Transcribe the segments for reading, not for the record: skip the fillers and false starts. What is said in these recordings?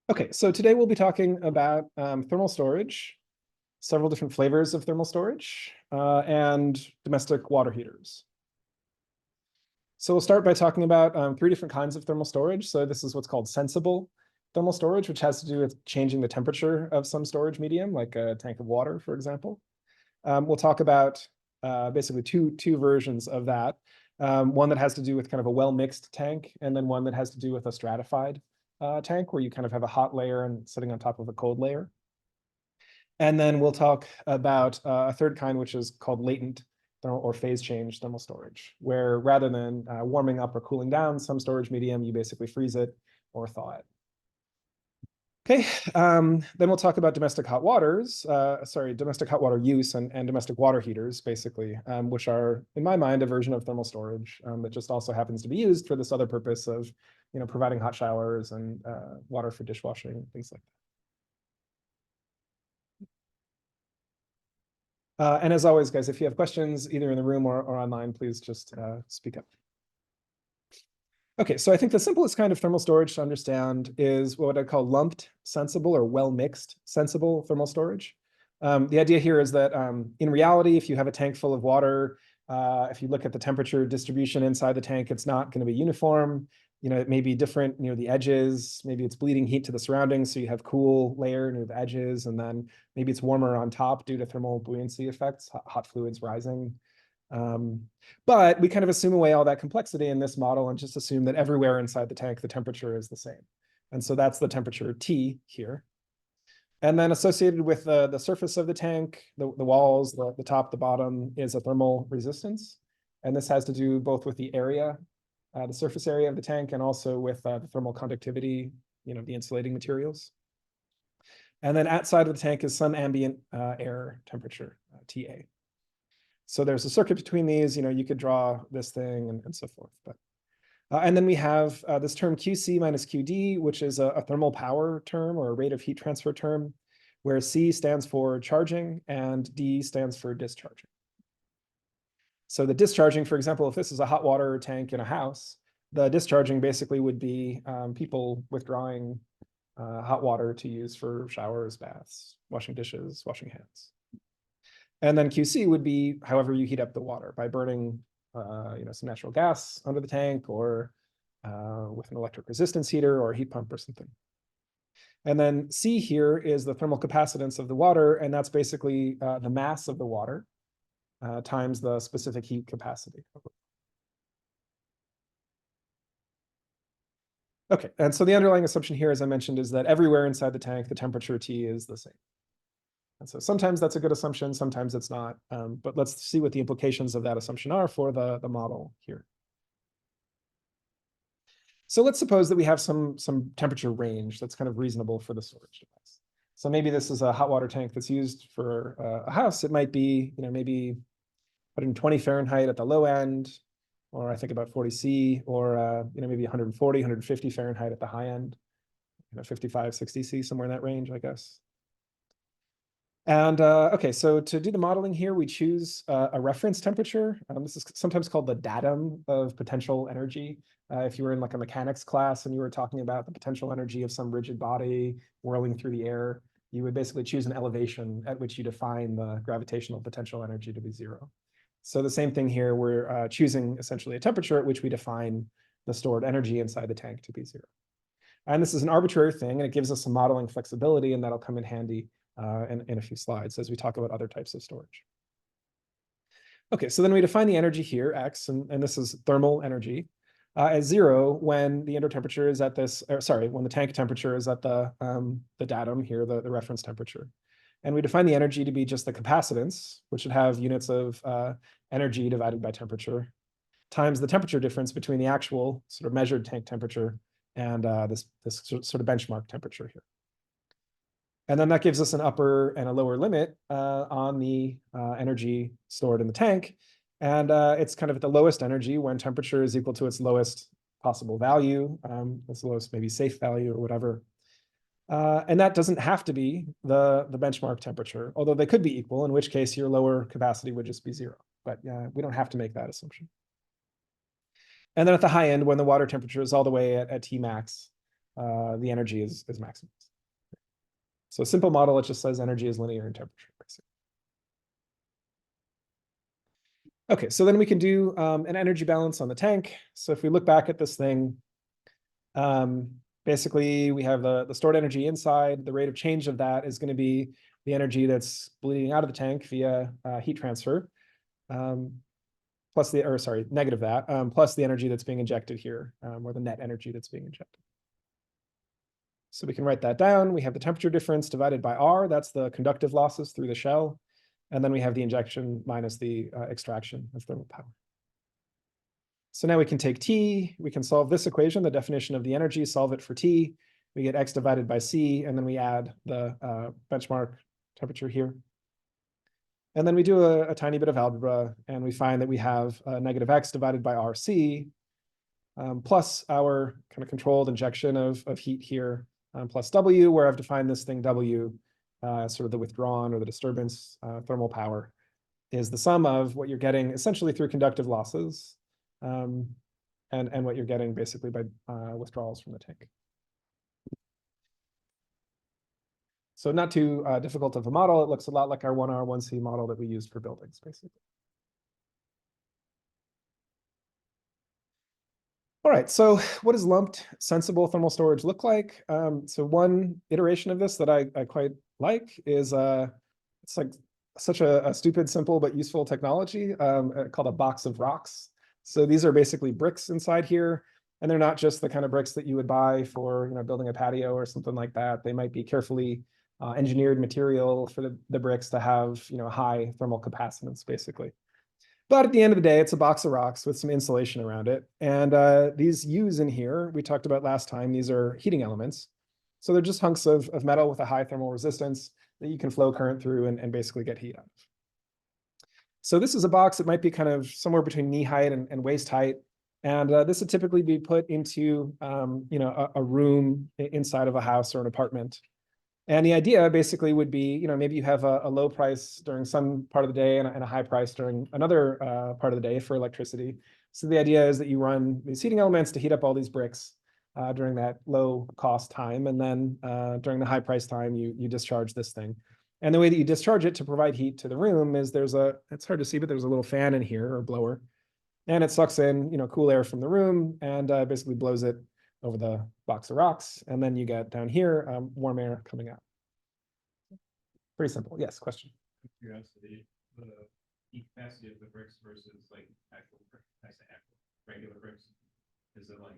Okay, so today we'll be talking about thermal storage, several different flavors of thermal storage, and domestic water heaters. So we'll start by talking about three different kinds of thermal storage. So this is what's called sensible thermal storage, which has to do with changing the temperature of some storage medium, like a tank of water, for example. We'll talk about basically two versions of that. One that has to do with kind of a well-mixed tank, and then one that has to do with a stratified tank, where you kind of have a hot layer and sitting on top of a cold layer. And then we'll talk about a third kind, which is called latent thermal or phase change thermal storage, where rather than warming up or cooling down some storage medium, you basically freeze it or thaw it. Okay, then we'll talk about domestic hot waters, domestic hot water use and domestic water heaters, basically, which are, in my mind, a version of thermal storage that just also happens to be used for this other purpose of, providing hot showers and water for dishwashing, things like that. And as always, guys, if you have questions, either in the room or online, please just speak up. Okay, so I think the simplest kind of thermal storage to understand is what I call lumped sensible or well-mixed sensible thermal storage. The idea here is that in reality, if you have a tank full of water, if you look at the temperature distribution inside the tank, it's not going to be uniform. It may be different near the edges. Maybe it's bleeding heat to the surroundings, so you have cool layer near the edges, and then maybe it's warmer on top due to thermal buoyancy effects, hot fluids rising. But we kind of assume away all that complexity in this model and just assume that everywhere inside the tank, the temperature is the same. And so that's the temperature T here. And then associated with the surface of the tank, the walls, the top, the bottom, is a thermal resistance. And this has to do both with the area, the surface area of the tank, and also with the thermal conductivity, the insulating materials. And then outside of the tank is some ambient air temperature, TA. So there's a circuit between these, you could draw this thing and so forth. But and then we have this term QC minus QD, which is a thermal power term or a rate of heat transfer term, where C stands for charging and D stands for discharging. So the discharging, for example, if this is a hot water tank in a house, the discharging basically would be people withdrawing hot water to use for showers, baths, washing dishes, washing hands. And then QC would be however you heat up the water by burning some natural gas under the tank or with an electric resistance heater or a heat pump or something. And then C here is the thermal capacitance of the water, and that's basically the mass of the water times the specific heat capacity. Okay, and so the underlying assumption here, as I mentioned, is that everywhere inside the tank, the temperature T is the same. And so sometimes that's a good assumption, sometimes it's not. But let's see what the implications of that assumption are for the model here. So let's suppose that we have some temperature range that's kind of reasonable for the storage device. So maybe this is a hot water tank that's used for a house. It might be, maybe 120 Fahrenheit at the low end, or I think about 40 C, or maybe 140, 150 Fahrenheit at the high end, 55, 60 C, somewhere in that range, I guess. And okay, so to do the modeling here, we choose a reference temperature. This is sometimes called the datum of potential energy. If you were in like a mechanics class and you were talking about the potential energy of some rigid body whirling through the air, you would basically choose an elevation at which you define the gravitational potential energy to be zero. So the same thing here, we're choosing essentially a temperature at which we define the stored energy inside the tank to be zero. And this is an arbitrary thing, and it gives us some modeling flexibility, and that'll come in handy in a few slides as we talk about other types of storage. Okay, so then we define the energy here, X, and this is thermal energy, as zero when the indoor temperature is at this, or sorry, when the tank temperature is at the datum here, the reference temperature. And we define the energy to be just the capacitance, which should have units of energy divided by temperature, times the temperature difference between the actual sort of measured tank temperature and this sort of benchmark temperature here. And then that gives us an upper and a lower limit on the energy stored in the tank. And it's kind of at the lowest energy when temperature is equal to its lowest possible value, its lowest maybe safe value or whatever. And that doesn't have to be the benchmark temperature, although they could be equal, in which case your lower capacity would just be zero. But we don't have to make that assumption. And then at the high end, when the water temperature is all the way at T max, the energy is maximized. So a simple model, it just says energy is linear in temperature, basically. Okay, so then we can do an energy balance on the tank. So if we look back at this thing, basically we have the stored energy inside. The rate of change of that is going to be the energy that's bleeding out of the tank via heat transfer, plus negative that, plus the energy that's being injected here, or the net energy that's being injected. So we can write that down. We have the temperature difference divided by R. That's the conductive losses through the shell. And then we have the injection minus the extraction of thermal power. So now we can take T, we can solve this equation, the definition of the energy, solve it for T. We get X divided by C, and then we add the benchmark temperature here. And then we do a tiny bit of algebra, and we find that we have negative X divided by RC, plus our kind of controlled injection of heat here, plus W, where I've defined this thing W, sort of the withdrawn or the disturbance thermal power, is the sum of what you're getting essentially through conductive losses, and what you're getting basically by withdrawals from the tank. So not too difficult of a model. It looks a lot like our 1R, 1C model that we used for buildings, basically. All right, so what does lumped sensible thermal storage look like? So one iteration of this that I quite like is it's like such a stupid, simple, but useful technology called a box of rocks. So these are basically bricks inside here, and they're not just the kind of bricks that you would buy for building a patio or something like that. They might be carefully engineered material for the bricks to have high thermal capacitance, basically. But at the end of the day, it's a box of rocks with some insulation around it. And these U's in here, we talked about last time, these are heating elements. So they're just hunks of metal with a high thermal resistance that you can flow current through and basically get heat out of. So this is a box that might be kind of somewhere between knee height and waist height. And this would typically be put into a room inside of a house or an apartment. And the idea basically would be, maybe you have a low price during some part of the day and a high price during another part of the day for electricity. So the idea is that you run these heating elements to heat up all these bricks during that low cost time. And then during the high price time, you discharge this thing. And the way that you discharge it to provide heat to the room is it's hard to see, but there's a little fan in here or blower. And it sucks in, cool air from the room and basically blows it over the box of rocks. And then you get down here, warm air coming out. Pretty simple. Yes, question. Curiosity, the heat capacity of the bricks versus like actual regular bricks, is it like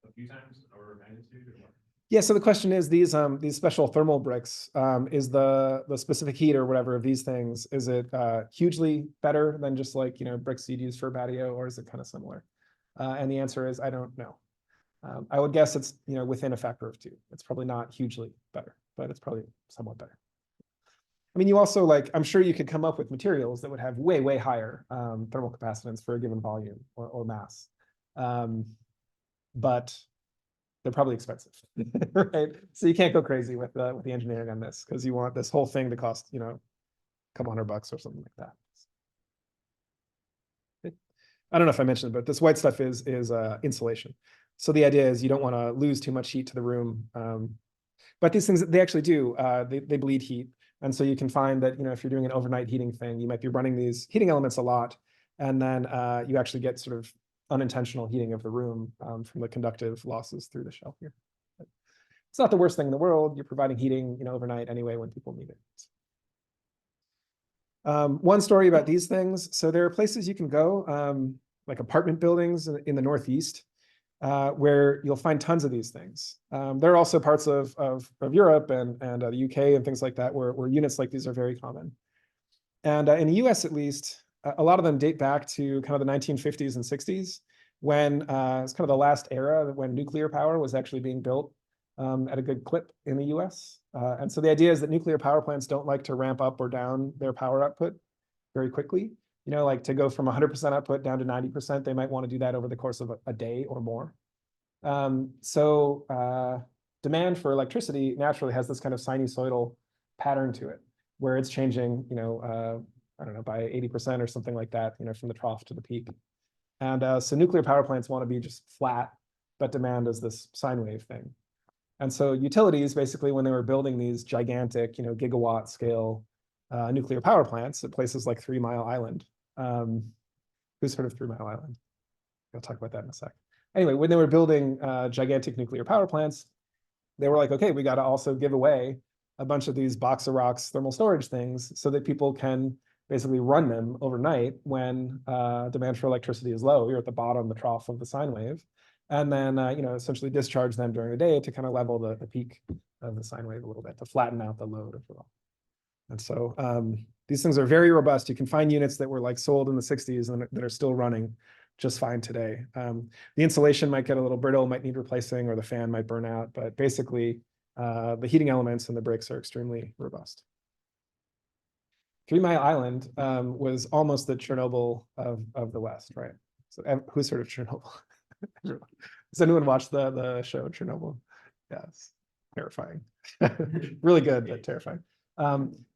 a few times an order of magnitude or what? Yeah, so the question is these special thermal bricks, is the specific heat or whatever of these things, is it hugely better than just like bricks you'd use for a patio, or is it kind of similar? And the answer is I don't know. I would guess it's within a factor of 2. It's probably not hugely better, but it's probably somewhat better. I mean, you also I'm sure you could come up with materials that would have way, way higher thermal capacitance for a given volume or mass. But they're probably expensive, right? So you can't go crazy with the engineering on this because you want this whole thing to cost, a couple $100 or something like that. I don't know if I mentioned it, but this white stuff is insulation. So the idea is you don't want to lose too much heat to the room. But these things, they actually do, they bleed heat. And so you can find that, if you're doing an overnight heating thing, you might be running these heating elements a lot. And then you actually get sort of unintentional heating of the room from the conductive losses through the shell here. But it's not the worst thing in the world. You're providing heating, overnight anyway when people need it. One story about these things. So there are places you can go, like apartment buildings in the Northeast, where you'll find tons of these things. There are also parts of Europe and the UK and things like that where units like these are very common. And in the US, at least, a lot of them date back to kind of the 1950s and 60s, when it's kind of the last era when nuclear power was actually being built at a good clip in the US. And so the idea is that nuclear power plants don't like to ramp up or down their power output very quickly. Like to go from 100% output down to 90%, they might want to do that over the course of a day or more. So demand for electricity naturally has this kind of sinusoidal pattern to it, where it's changing, I don't know, by 80% or something like that, from the trough to the peak. And so nuclear power plants want to be just flat but demand is this sine wave thing. And so utilities, basically, when they were building these gigantic, gigawatt scale nuclear power plants at places like 3 Mile Island. Who's heard of 3 Mile Island? I'll talk about that in a sec. Anyway, when they were building gigantic nuclear power plants, they were like, okay, we got to also give away a bunch of these box of rocks thermal storage things so that people can basically run them overnight when demand for electricity is low. You're at the bottom, the trough of the sine wave. And then, essentially discharge them during the day to kind of level the peak of the sine wave a little bit, to flatten out the load, if you will. And so these things are very robust. You can find units that were like sold in the 60s and that are still running just fine today. The insulation might get a little brittle, might need replacing, or the fan might burn out, but basically the heating elements and the bricks are extremely robust. 3 Mile Island was almost the Chernobyl of the West, right? So who's heard of Chernobyl? Does anyone watch the show Chernobyl? Yes, terrifying. Really good, but terrifying.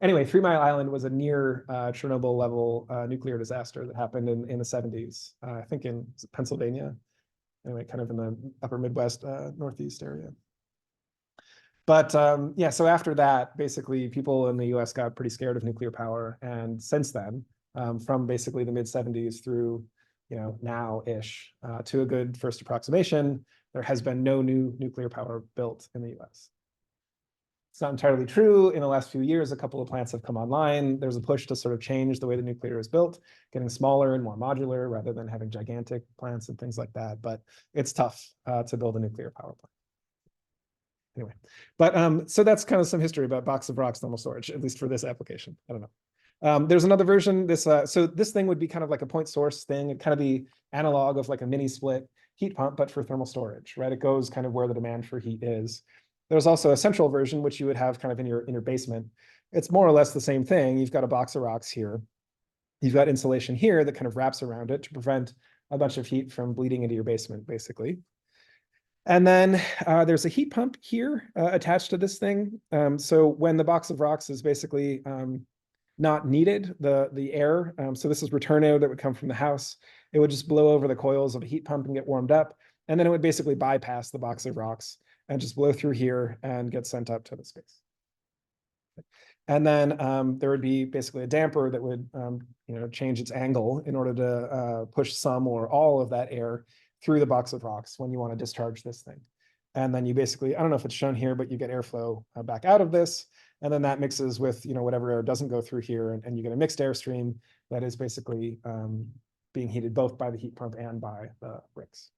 Anyway, 3 Mile Island was a near Chernobyl level nuclear disaster that happened in the 70s, I think in Pennsylvania. Anyway, kind of in the upper Midwest, Northeast area. But yeah, so after that, basically people in the US got pretty scared of nuclear power. And since then, from basically the mid 70s through, now-ish to a good first approximation, there has been no new nuclear power built in the US. It's not entirely true. In the last few years, a couple of plants have come online. There's a push to sort of change the way the nuclear is built, getting smaller and more modular rather than having gigantic plants and things like that. But it's tough to build a nuclear power plant. Anyway, but so that's kind of some history about box of rocks thermal storage, at least for this application. I don't know. There's another version. So this thing would be kind of like a point source thing. It'd kind of be analog of like a mini split heat pump, but for thermal storage, right? It goes kind of where the demand for heat is. There's also a central version, which you would have kind of in your basement. It's more or less the same thing. You've got a box of rocks here. You've got insulation here that kind of wraps around it to prevent a bunch of heat from bleeding into your basement, basically. And then there's a heat pump here attached to this thing. So when the box of rocks is basically not needed, the air, so this is return air that would come from the house, it would just blow over the coils of a heat pump and get warmed up. And then it would basically bypass the box of rocks and just blow through here and get sent up to the space. And then there would be basically a damper that would change its angle in order to push some or all of that air through the box of rocks when you want to discharge this thing. And then you basically, I don't know if it's shown here, but you get airflow back out of this. And then that mixes with whatever air doesn't go through here, and you get a mixed airstream that is basically being heated both by the heat pump and by the bricks.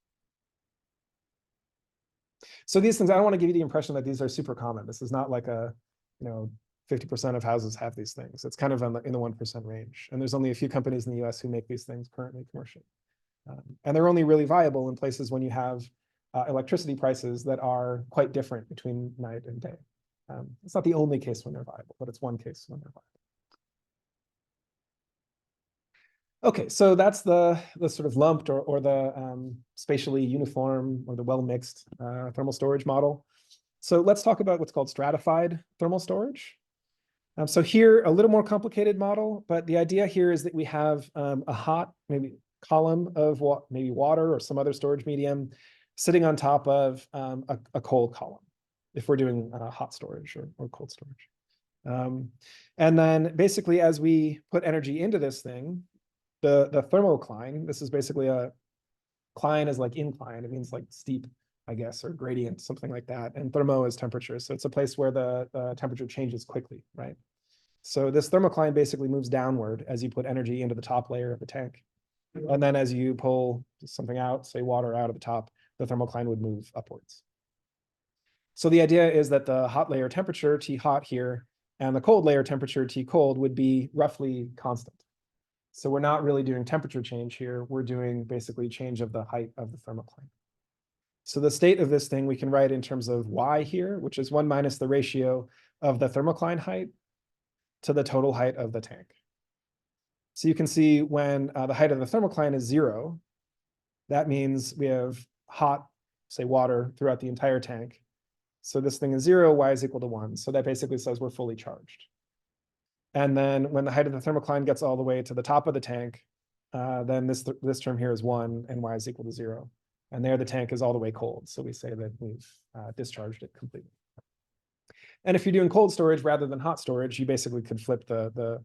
So these things, I don't want to give you the impression that these are super common. This is not like a, 50% of houses have these things. It's kind of in the 1% range. And there's only a few companies in the US who make these things currently commercially. And they're only really viable in places when you have electricity prices that are quite different between night and day. It's not the only case when they're viable, but it's one case when they're viable. Okay, so that's the sort of lumped or the spatially uniform or the well-mixed thermal storage model. So let's talk about what's called stratified thermal storage. So here, a little more complicated model, but the idea here is that we have a hot, maybe column of maybe water or some other storage medium sitting on top of a cold column, if we're doing hot storage or cold storage. And then basically, as we put energy into this thing, the thermocline, this is basically cline is like incline, it means like steep, I guess, or gradient, something like that. And thermo is temperature. So it's a place where the temperature changes quickly, right? So this thermocline basically moves downward as you put energy into the top layer of the tank. And then as you pull something out, say water out of the top, the thermocline would move upwards. So the idea is that the hot layer temperature, T hot here, and the cold layer temperature, T cold, would be roughly constant. So we're not really doing temperature change here. We're doing basically change of the height of the thermocline. So the state of this thing we can write in terms of Y here, which is 1 minus the ratio of the thermocline height to the total height of the tank. So you can see when the height of the thermocline is 0, that means we have hot, say, water throughout the entire tank. So this thing is 0, Y is equal to 1. So that basically says we're fully charged. And then when the height of the thermocline gets all the way to the top of the tank, then this term here is 1 and Y is equal to 0. And there the tank is all the way cold. So we say that we've discharged it completely. And if you're doing cold storage rather than hot storage, you basically could flip the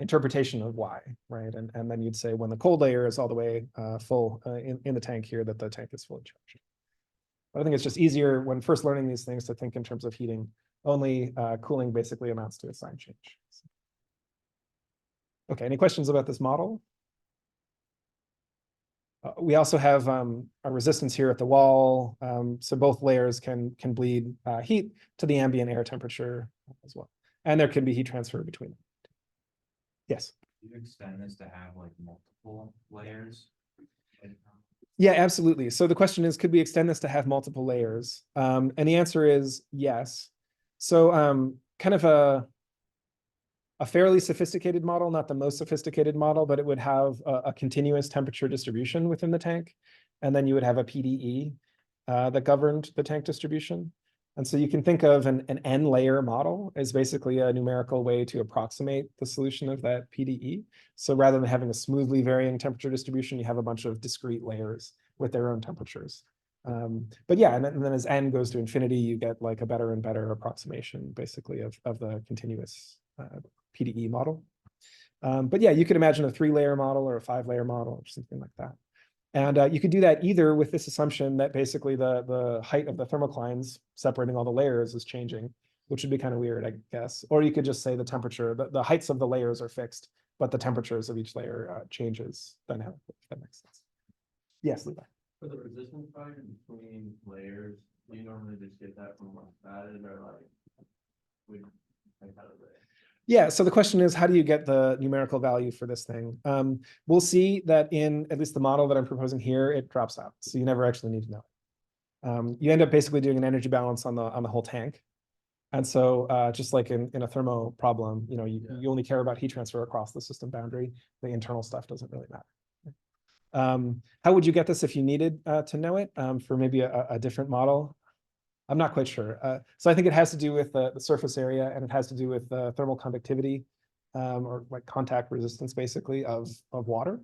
interpretation of Y, right? And then you'd say when the cold layer is all the way full in the tank here, that the tank is fully charged. But I think it's just easier when first learning these things to think in terms of heating. Only cooling basically amounts to a sign change. Okay, any questions about this model? We also have a resistance here at the wall. So both layers can bleed heat to the ambient air temperature as well. And there can be heat transfer between them. Yes. Do you extend this to have like multiple layers? Yeah, absolutely. So the question is, could we extend this to have multiple layers? And the answer is yes. So kind of a fairly sophisticated model, not the most sophisticated model, but it would have a continuous temperature distribution within the tank. And then you would have a PDE that governed the tank distribution. And so you can think of an N layer model as basically a numerical way to approximate the solution of that PDE. So rather than having a smoothly varying temperature distribution, you have a bunch of discrete layers with their own temperatures. But yeah, and then as N goes to infinity, you get like a better and better approximation basically of the continuous PDE model. But yeah, you could imagine a 3-layer model or a 5-layer model or something like that. And you could do that either with this assumption that basically the height of the thermoclines separating all the layers is changing, which would be kind of weird, I guess. Or you could just say the temperature, the heights of the layers are fixed, but the temperatures of each layer changes dynamically, if that makes sense. Yes, Levi. For the resistance factor between layers, do you normally just get that from one side or like how does it? Yeah, so the question is, how do you get the numerical value for this thing? We'll see that in at least the model that I'm proposing here, it drops out. So you never actually need to know it. You end up basically doing an energy balance on the whole tank. And so just like in a thermo problem, you only care about heat transfer across the system boundary. The internal stuff doesn't really matter. How would you get this if you needed to know it for maybe a different model? I'm not quite sure. So I think it has to do with the surface area, and it has to do with thermal conductivity or like contact resistance, basically, of water,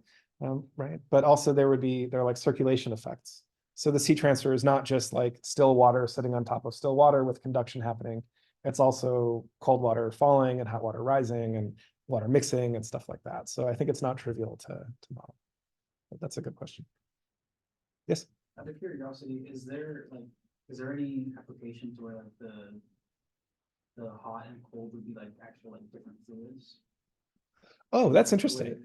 right? But also there are like circulation effects. So the heat transfer is not just like still water sitting on top of still water with conduction happening. It's also cold water falling and hot water rising and water mixing and stuff like that. So I think it's not trivial to model. But that's a good question. Yes? Out of curiosity, is there any application to where like the hot and cold would be like actual like different fluids? Oh, that's interesting.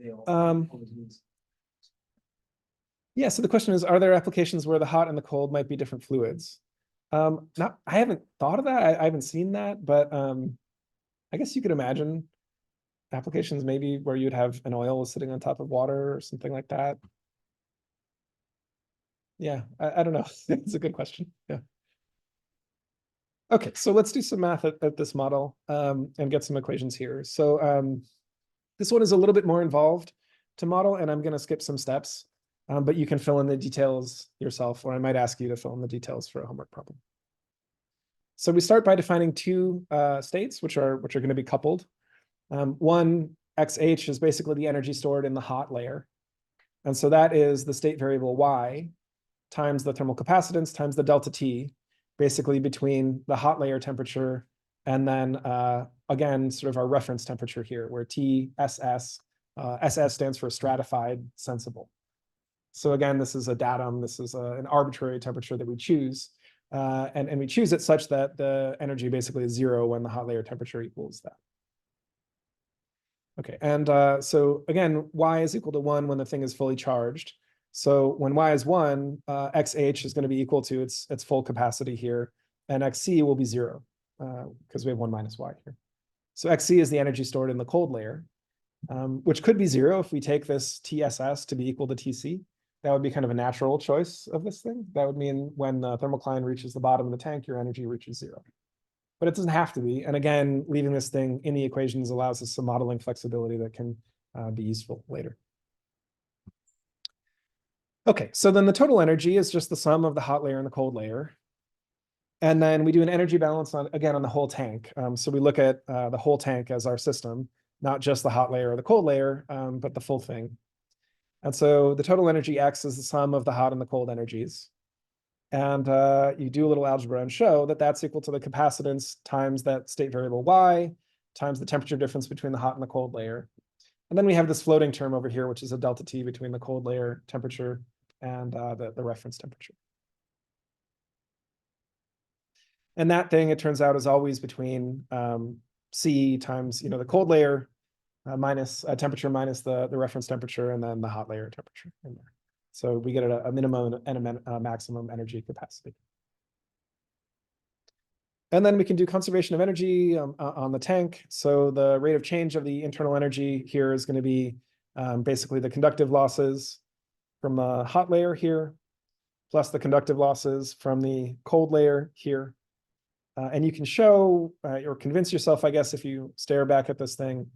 Yeah, so the question is, are there applications where the hot and the cold might be different fluids? I haven't thought of that. I haven't seen that, but I guess you could imagine applications maybe where you'd have an oil sitting on top of water or something like that. Yeah, I don't know. It's a good question. Yeah. Okay, so let's do some math at this model and get some equations here. So this one is a little bit more involved to model, and I'm going to skip some steps, but you can fill in the details yourself, or I might ask you to fill in the details for a homework problem. So we start by defining two states, which are going to be coupled. One, XH, is basically the energy stored in the hot layer. And so that is the state variable Y times the thermal capacitance times the delta T, basically between the hot layer temperature and then, again, sort of our reference temperature here, where TSS, SS stands for stratified sensible. So again, this is a datum. This is an arbitrary temperature that we choose. And we choose it such that the energy basically is 0 when the hot layer temperature equals that. Okay, and so again, Y is equal to 1 when the thing is fully charged. So when Y is 1, XH is going to be equal to its full capacity here, and XC will be 0 because we have 1 minus Y here. So XC is the energy stored in the cold layer, which could be 0 if we take this TSS to be equal to TC. That would be kind of a natural choice of this thing. That would mean when the thermocline reaches the bottom of the tank, your energy reaches 0. But it doesn't have to be. And again, leaving this thing in the equations allows us some modeling flexibility that can be useful later. Okay, so then the total energy is just the sum of the hot layer and the cold layer. And then we do an energy balance on the whole tank. So we look at the whole tank as our system, not just the hot layer or the cold layer, but the full thing. And so the total energy X is the sum of the hot and the cold energies. And you do a little algebra and show that that's equal to the capacitance times that state variable Y times the temperature difference between the hot and the cold layer. And then we have this floating term over here, which is a delta T between the cold layer temperature and the reference temperature. And that thing, it turns out, is always between C times, the cold layer minus temperature minus the reference temperature, and then the hot layer temperature in there. So we get a minimum and a maximum energy capacity. And then we can do conservation of energy on the tank. So the rate of change of the internal energy here is going to be basically the conductive losses from the hot layer here, plus the conductive losses from the cold layer here. And you can show or convince yourself, I guess, if you stare back at this thing,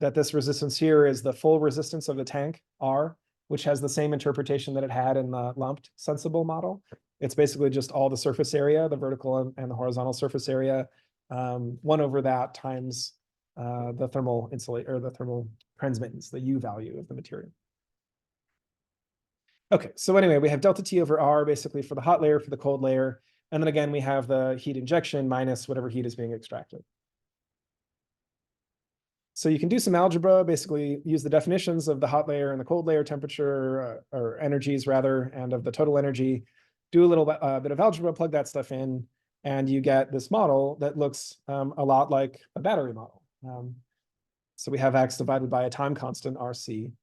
that this resistance here is the full resistance of the tank, R, which has the same interpretation that it had in the lumped sensible model. It's basically just all the surface area, the vertical and the horizontal surface area, 1 over that times the thermal insulate or the thermal transmittance, the U value of the material. Okay, so anyway, we have delta T over R basically for the hot layer, for the cold layer. And then again, we have the heat injection minus whatever heat is being extracted. So you can do some algebra, basically use the definitions of the hot layer and the cold layer temperature, or energies rather, and of the total energy, do a little bit of algebra, plug that stuff in, and you get this model that looks a lot like a battery model. So we have X divided by a time constant, RC,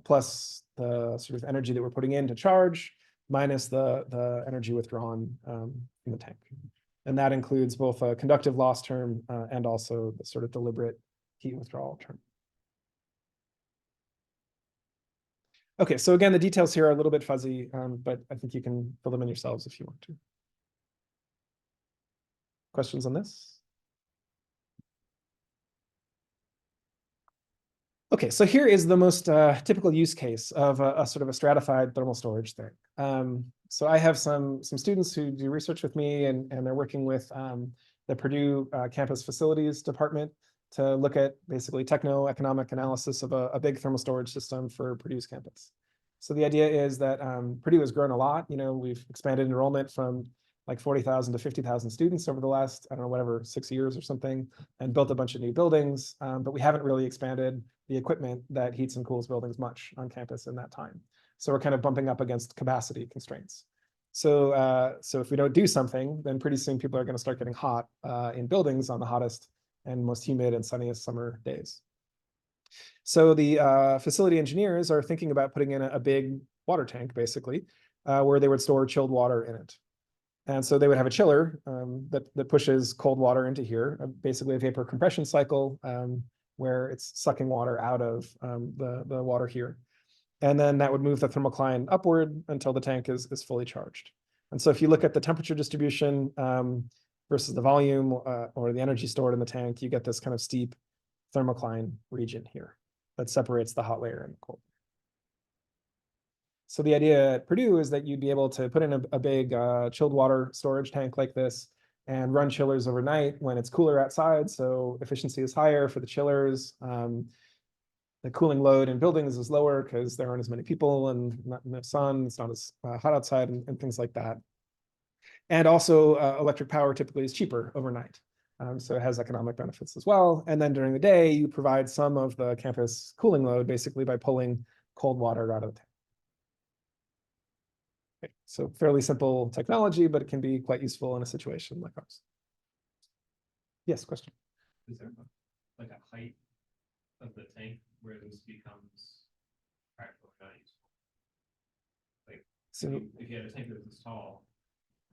plus the sort of energy that we're putting in to charge, minus the energy withdrawn from the tank. And that includes both a conductive loss term and also the sort of deliberate heat withdrawal term. Okay, so again, the details here are a little bit fuzzy, but I think you can fill them in yourselves if you want to. Questions on this? Okay, so here is the most typical use case of a sort of a stratified thermal storage thing. So I have some students who do research with me, and they're working with the Purdue campus facilities department to look at basically techno-economic analysis of a big thermal storage system for Purdue's campus. So the idea is that Purdue has grown a lot. We've expanded enrollment from like 40,000 to 50,000 students over the last, I don't know, whatever, 6 years or something, and built a bunch of new buildings. But we haven't really expanded the equipment that heats and cools buildings much on campus in that time. So we're kind of bumping up against capacity constraints. So if we don't do something, then pretty soon people are going to start getting hot in buildings on the hottest and most humid and sunniest summer days. So the facility engineers are thinking about putting in a big water tank, basically, where they would store chilled water in it. And so they would have a chiller that pushes cold water into here, basically a vapor compression cycle where it's sucking water out of the water here. And then that would move the thermocline upward until the tank is fully charged. And so if you look at the temperature distribution versus the volume or the energy stored in the tank, you get this kind of steep thermocline region here that separates the hot layer and the cold. So the idea at Purdue is that you'd be able to put in a big chilled water storage tank like this and run chillers overnight when it's cooler outside. So efficiency is higher for the chillers. The cooling load in buildings is lower because there aren't as many people and not enough sun. It's not as hot outside and things like that. And also electric power typically is cheaper overnight. So it has economic benefits as well. And then during the day, you provide some of the campus cooling load basically by pulling cold water out of the tank. Okay, so fairly simple technology, but it can be quite useful in a situation like ours. Yes, question. Is there like a height of the tank where this becomes practical and not useful? Like, So if you had a tank that was this tall,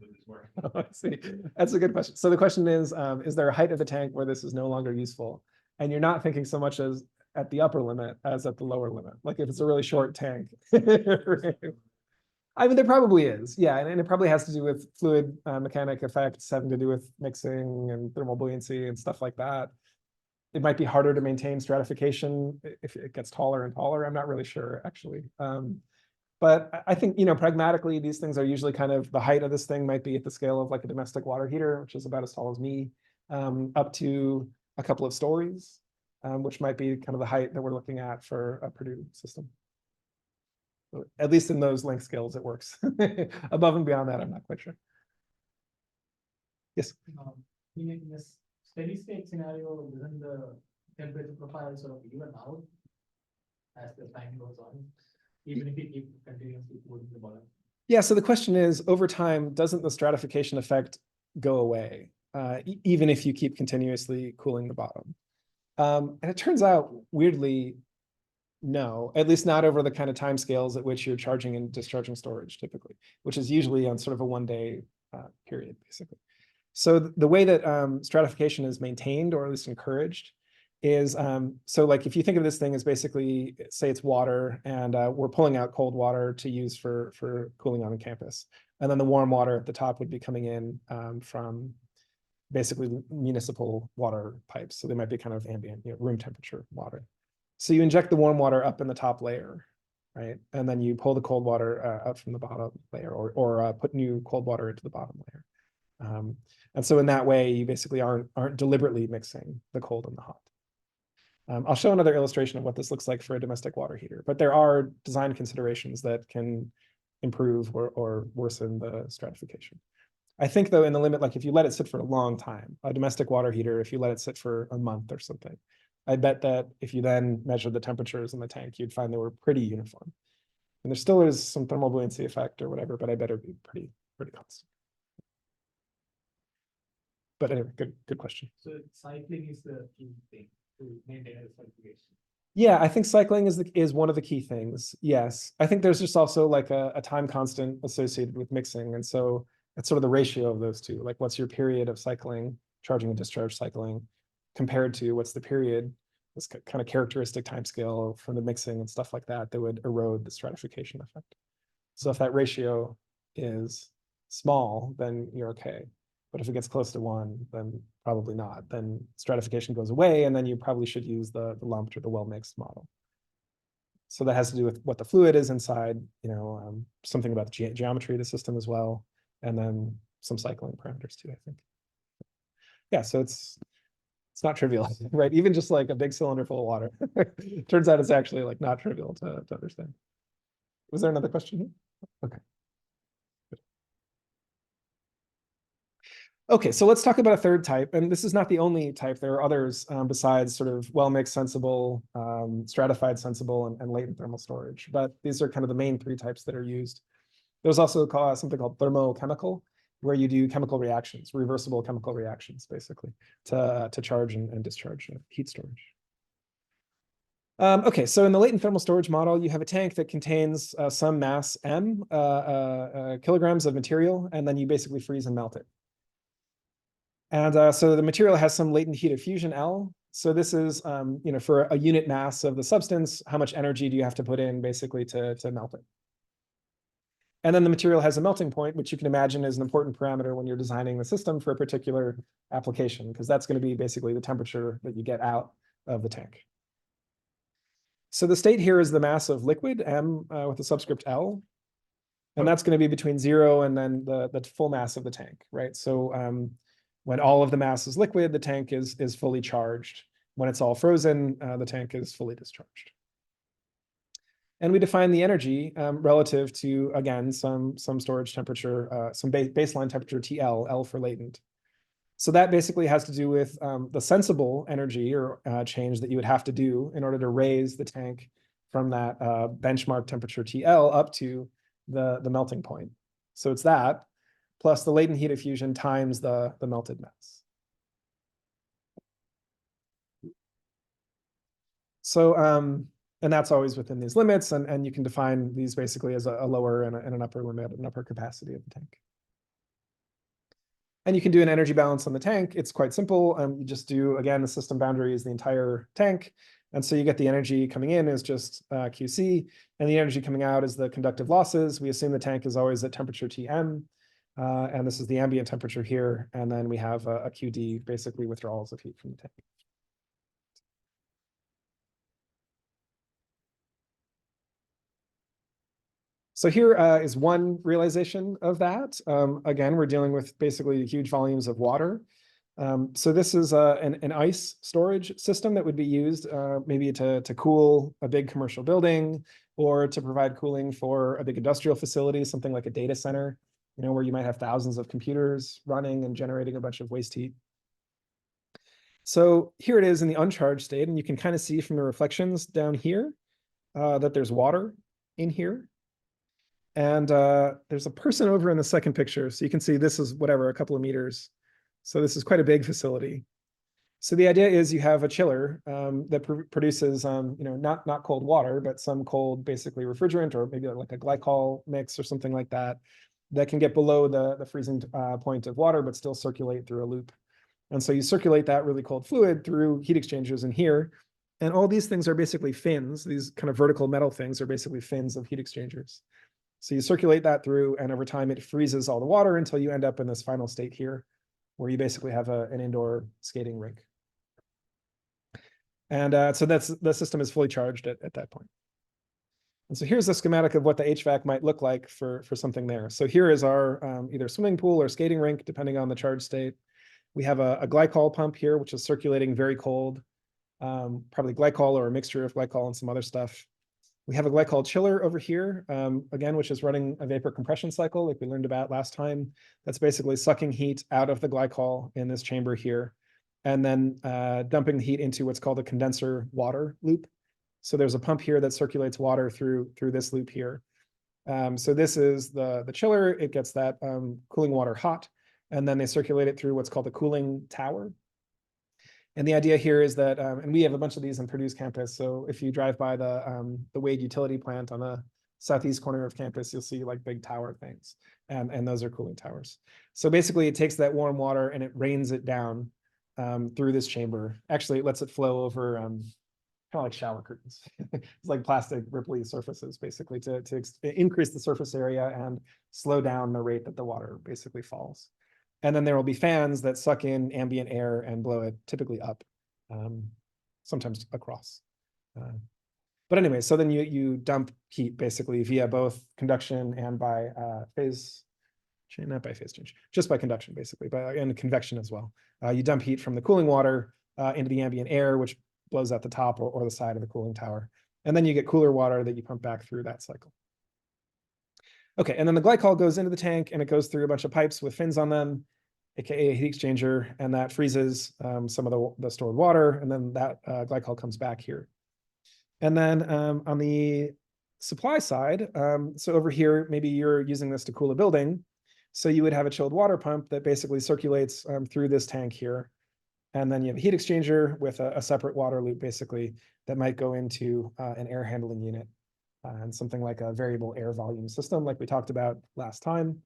would this work? I see. That's a good question. So the question is there a height of the tank where this is no longer useful? And you're not thinking so much as at the upper limit as at the lower limit. Like if it's a really short tank. I mean, there probably is. Yeah, and it probably has to do with fluid mechanic effects having to do with mixing and thermal buoyancy and stuff like that. It might be harder to maintain stratification if it gets taller and taller. I'm not really sure, actually. But I think, pragmatically, these things are usually kind of the height of this thing might be at the scale of like a domestic water heater, which is about as tall as me, up to a couple of stories, which might be kind of the height that we're looking at for a Purdue system. At least in those length scales, it works. Above and beyond that, I'm not quite sure. Yes. In a steady state scenario, doesn't the temperature profile sort of even out as the time goes on, even if you keep continuously cooling the bottom? Yeah, so the question is, over time, doesn't the stratification effect go away, even if you keep continuously cooling the bottom? And it turns out, weirdly, no, at least not over the kind of time scales at which you're charging and discharging storage typically, which is usually on sort of a 1-day period, basically. So the way that stratification is maintained, or at least encouraged, is so like if you think of this thing as basically, say it's water, and we're pulling out cold water to use for cooling on campus, and then the warm water at the top would be coming in from basically municipal water pipes. So they might be kind of ambient, room temperature water. So you inject the warm water up in the top layer, right? And then you pull the cold water out from the bottom layer, or put new cold water into the bottom layer. And so in that way, you basically aren't deliberately mixing the cold and the hot. I'll show another illustration of what this looks like for a domestic water heater, but there are design considerations that can improve or worsen the stratification. I think though, in the limit, like if you let it sit for a long time, a domestic water heater, if you let it sit for a month or something, I bet that if you then measure the temperatures in the tank, you'd find they were pretty uniform. And there still is some thermal buoyancy effect or whatever, but I bet it'd be pretty constant. But anyway, good question. So cycling is the key thing to maintain a certification. Yeah, I think cycling is one of the key things. Yes, I think there's just also like a time constant associated with mixing, and so it's sort of the ratio of those two. Like, what's your period of cycling, charging and discharge cycling, compared to what's the period, this kind of characteristic time scale for the mixing and stuff like that that would erode the stratification effect. So if that ratio is small, then you're okay. But if it gets close to 1, then probably not. Then stratification goes away, and then you probably should use the lumped or the well-mixed model. So that has to do with what the fluid is inside, something about the geometry of the system as well, and then some cycling parameters too, I think. Yeah, so it's not trivial, right? Even just like a big cylinder full of water. Turns out it's actually like not trivial to understand. Was there another question? Okay. Okay, so let's talk about a third type, and this is not the only type. There are others besides sort of well-mixed sensible, stratified sensible, and latent thermal storage. But these are kind of the main 3 types that are used. There's also something called thermochemical, where you do chemical reactions, reversible chemical reactions, basically, to charge and discharge heat storage. Okay, so in the latent thermal storage model, you have a tank that contains some mass m, kilograms of material, and then you basically freeze and melt it. And so the material has some latent heat of fusion L. So this is, for a unit mass of the substance, how much energy do you have to put in basically to melt it? And then the material has a melting point, which you can imagine is an important parameter when you're designing the system for a particular application, because that's going to be basically the temperature that you get out of the tank. So the state here is the mass of liquid, m with the subscript L. And that's going to be between 0 and then the full mass of the tank, right? So when all of the mass is liquid, the tank is fully charged. When it's all frozen, the tank is fully discharged. And we define the energy relative to, again, some storage temperature, some baseline temperature TL, L for latent. So that basically has to do with the sensible energy or change that you would have to do in order to raise the tank from that benchmark temperature TL up to the melting point. So it's that, plus the latent heat of fusion times the melted mass. So, and that's always within these limits, and you can define these basically as a lower and an upper limit, an upper capacity of the tank. And you can do an energy balance on the tank. It's quite simple. You just do, again, the system boundary is the entire tank. And so you get the energy coming in is just QC, and the energy coming out is the conductive losses. We assume the tank is always at temperature Tm, and this is the ambient temperature here. And then we have a QD, basically withdrawals of heat from the tank. So here is one realization of that. Again, we're dealing with basically huge volumes of water. So this is an ice storage system that would be used maybe to cool a big commercial building or to provide cooling for a big industrial facility, something like a data center, you know, where you might have thousands of computers running and generating a bunch of waste heat. So here it is in the uncharged state, and you can kind of see from the reflections down here that there's water in here. And there's a person over in the second picture. So you can see this is whatever, a couple of meters. So this is quite a big facility. So the idea is you have a chiller that produces, you know, not cold water, but some cold, basically refrigerant, or maybe like a glycol mix or something like that, that can get below the freezing point of water, but still circulate through a loop. And so you circulate that really cold fluid through heat exchangers in here. And all these things are basically fins. These kind of vertical metal things are basically fins of heat exchangers. So you circulate that through, and over time it freezes all the water until you end up in this final state here, where you basically have an indoor skating rink. And so the system is fully charged at that point. And so here's a schematic of what the HVAC might look like for something there. So here is our either swimming pool or skating rink, depending on the charge state. We have a glycol pump here, which is circulating very cold, probably glycol or a mixture of glycol and some other stuff. We have a glycol chiller over here, again, which is running a vapor compression cycle like we learned about last time. That's basically sucking heat out of the glycol in this chamber here, and then dumping the heat into what's called a condenser water loop. So there's a pump here that circulates water through this loop here. So this is the chiller. It gets that cooling water hot, and then they circulate it through what's called a cooling tower. And the idea here is that, and we have a bunch of these on Purdue's campus. So if you drive by the Wade utility plant on the southeast corner of campus, you'll see like big tower things, and those are cooling towers. So basically it takes that warm water and it rains it down through this chamber. Actually, it lets it flow over kind of like shower curtains. It's like plastic ripply surfaces, basically, to increase the surface area and slow down the rate that the water basically falls. And then there will be fans that suck in ambient air and blow it typically up, sometimes across. But anyway, so then you dump heat basically via both conduction and by phase change, not by phase change, just by conduction basically, and convection as well. You dump heat from the cooling water into the ambient air, which blows out the top or the side of the cooling tower. And then you get cooler water that you pump back through that cycle. Okay, and then the glycol goes into the tank and it goes through a bunch of pipes with fins on them, aka a heat exchanger, and that freezes some of the stored water, and then that glycol comes back here. And then on the supply side, so over here, maybe you're using this to cool a building. So you would have a chilled water pump that basically circulates through this tank here. And then you have a heat exchanger with a separate water loop, basically, that might go into an air handling unit. And something like a variable air volume system like we talked about last time.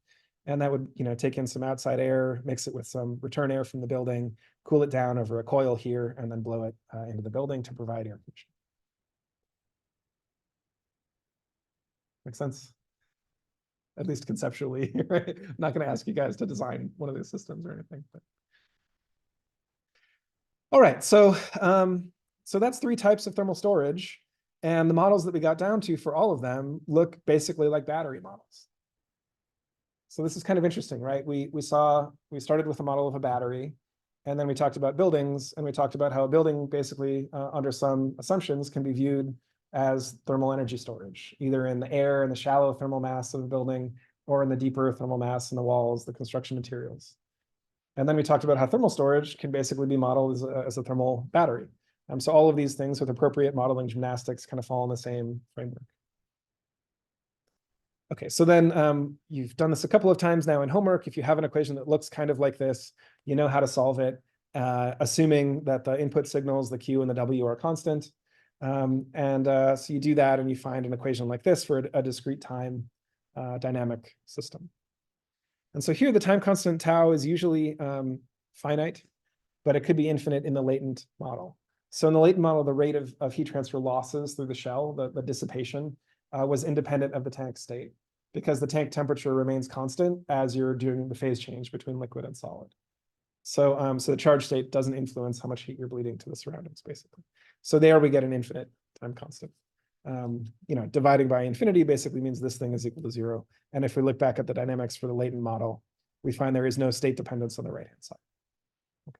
And that would, you know, take in some outside air, mix it with some return air from the building, cool it down over a coil here, and then blow it into the building to provide air conditioning. Make sense? At least conceptually, right? I'm not going to ask you guys to design one of these systems or anything. But... All right, so that's 3 types of thermal storage. And the models that we got down to for all of them look basically like battery models. So this is kind of interesting, right? We started with a model of a battery, and then we talked about buildings, and we talked about how a building basically, under some assumptions, can be viewed as thermal energy storage, either in the air and the shallow thermal mass of a building, or in the deeper thermal mass in the walls, the construction materials. And then we talked about how thermal storage can basically be modeled as a thermal battery. So all of these things with appropriate modeling gymnastics kind of fall in the same framework. Okay, so then you've done this a couple of times now in homework. If you have an equation that looks kind of like this, you know how to solve it, assuming that the input signals, the Q and the W, are constant. So you do that and you find an equation like this for a discrete time dynamic system. And so here the time constant tau is usually finite, but it could be infinite in the latent model. So in the latent model, the rate of heat transfer losses through the shell, the dissipation, was independent of the tank state, because the tank temperature remains constant as you're doing the phase change between liquid and solid. So, so the charge state doesn't influence how much heat you're bleeding to the surroundings, basically. So there we get an infinite time constant. You know, dividing by infinity basically means this thing is equal to 0. And if we look back at the dynamics for the latent model, we find there is no state dependence on the right-hand side. Okay.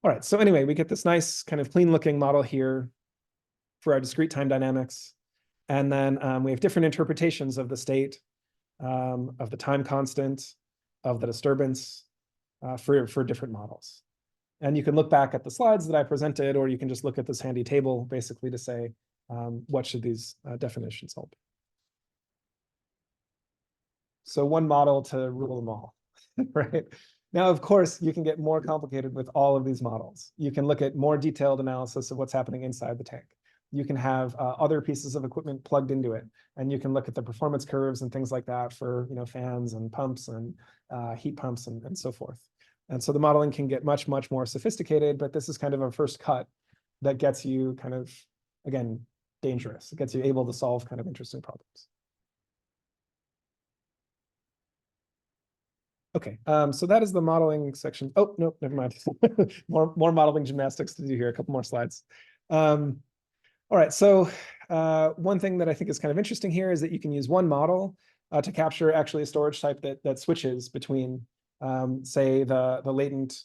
All right, so anyway, we get this nice kind of clean looking model here for our discrete time dynamics. And then we have different interpretations of the state, of the time constant, of the disturbance for different models. And you can look back at the slides that I presented, or you can just look at this handy table basically to say, what should these definitions hold? So one model to rule them all, right? Now, of course, you can get more complicated with all of these models. You can look at more detailed analysis of what's happening inside the tank. You can have other pieces of equipment plugged into it, and you can look at the performance curves and things like that for fans and pumps and heat pumps and so forth. And so the modeling can get much, much more sophisticated, but this is kind of a first cut that gets you kind of, again, dangerous. It gets you able to solve kind of interesting problems. Okay, so that is the modeling section. Oh, no, never mind. more modeling gymnastics to do here, a couple more slides. All right, so one thing that I think is kind of interesting here is that you can use one model to capture actually a storage type that switches between, say, the latent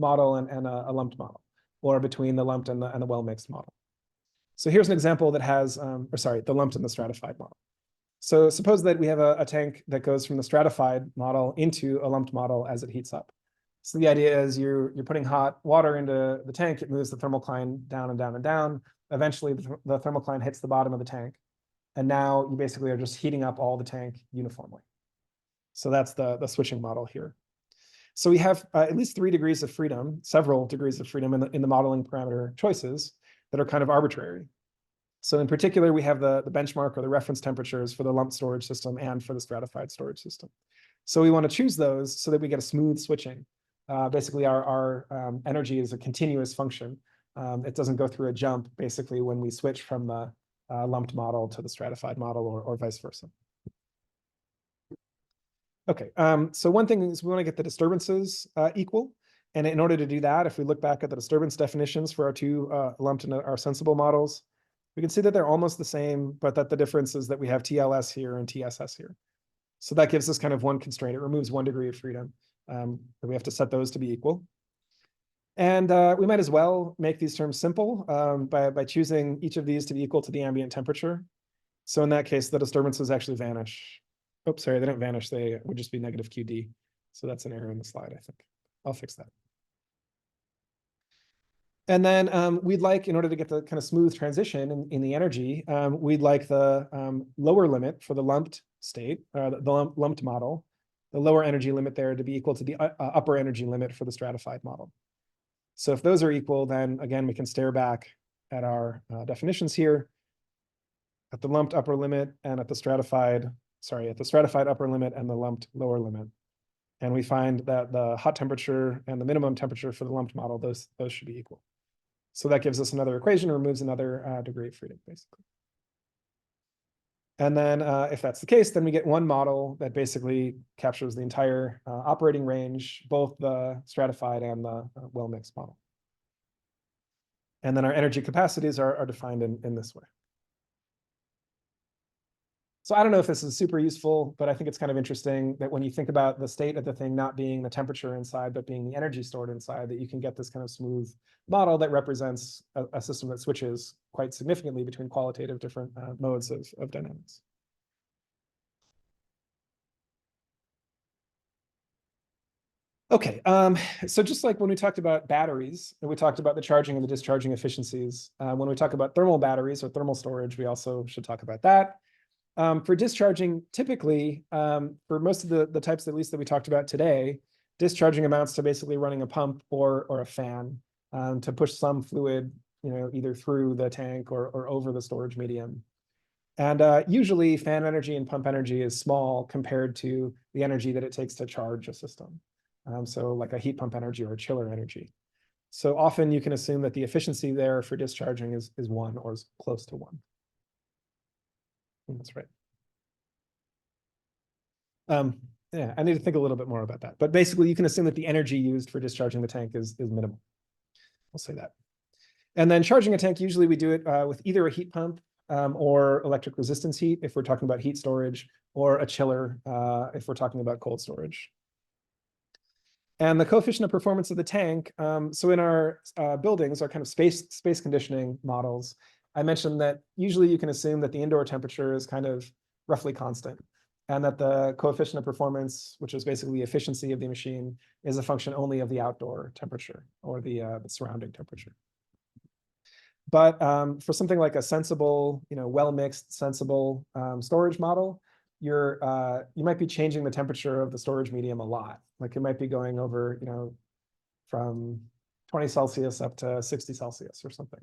model and a lumped model, or between the lumped and the well-mixed model. So here's an example that has, the lumped and the stratified model. So suppose that we have a tank that goes from the stratified model into a lumped model as it heats up. So the idea is you're putting hot water into the tank, it moves the thermocline down and down and down. Eventually the thermocline hits the bottom of the tank. And now you basically are just heating up all the tank uniformly. So that's the switching model here. So we have at least 3 degrees of freedom, several degrees of freedom in the modeling parameter choices that are kind of arbitrary. So in particular, we have the benchmark or the reference temperatures for the lumped storage system and for the stratified storage system. So we want to choose those so that we get a smooth switching. Basically, our energy is a continuous function. It doesn't go through a jump, basically, when we switch from the lumped model to the stratified model or vice versa. Okay, so one thing is we want to get the disturbances equal. And in order to do that, if we look back at the disturbance definitions for our 2 lumped and our sensible models, we can see that they're almost the same, but that the difference is that we have TLS here and TSS here. So that gives us kind of one constraint. It removes 1 degree of freedom. That we have to set those to be equal. And we might as well make these terms simple by choosing each of these to be equal to the ambient temperature. So in that case, the disturbances actually vanish. Oops, sorry, they don't vanish. They would just be negative QD. So that's an error in the slide, I think. I'll fix that. And then we'd like, in order to get the kind of smooth transition in the energy, we'd like the lower limit for the lumped state, the lumped model, the lower energy limit there to be equal to the upper energy limit for the stratified model. So if those are equal, then again, we can stare back at our definitions here at the lumped upper limit and at the stratified upper limit and the lumped lower limit. And we find that the hot temperature and the minimum temperature for the lumped model, those should be equal. So that gives us another equation, removes another degree of freedom, basically. And then if that's the case, then we get one model that basically captures the entire operating range, both the stratified and the well-mixed model. And then our energy capacities are defined in this way. So I don't know if this is super useful, but I think it's kind of interesting that when you think about the state of the thing not being the temperature inside, but being the energy stored inside, that you can get this kind of smooth model that represents a system that switches quite significantly between qualitative different modes of dynamics. Okay, so just like when we talked about batteries, and we talked about the charging and the discharging efficiencies, when we talk about thermal batteries or thermal storage, we also should talk about that. For discharging, typically, for most of the types, at least that we talked about today, discharging amounts to basically running a pump or a fan to push some fluid, either through the tank or over the storage medium. And usually fan energy and pump energy is small compared to the energy that it takes to charge a system. So like a heat pump energy or a chiller energy. So often you can assume that the efficiency there for discharging is 1 or is close to 1. That's right. Yeah, I need to think a little bit more about that. But basically, you can assume that the energy used for discharging the tank is minimal. I'll say that. And then charging a tank, usually we do it with either a heat pump or electric resistance heat, if we're talking about heat storage, or a chiller, if we're talking about cold storage. And the coefficient of performance of the tank, so in our buildings, our kind of space conditioning models, I mentioned that usually you can assume that the indoor temperature is kind of roughly constant, and that the coefficient of performance, which is basically the efficiency of the machine, is a function only of the outdoor temperature or the surrounding temperature. But for something like a sensible, well-mixed, sensible storage model, you might be changing the temperature of the storage medium a lot. Like it might be going over, from 20 Celsius up to 60 Celsius or something.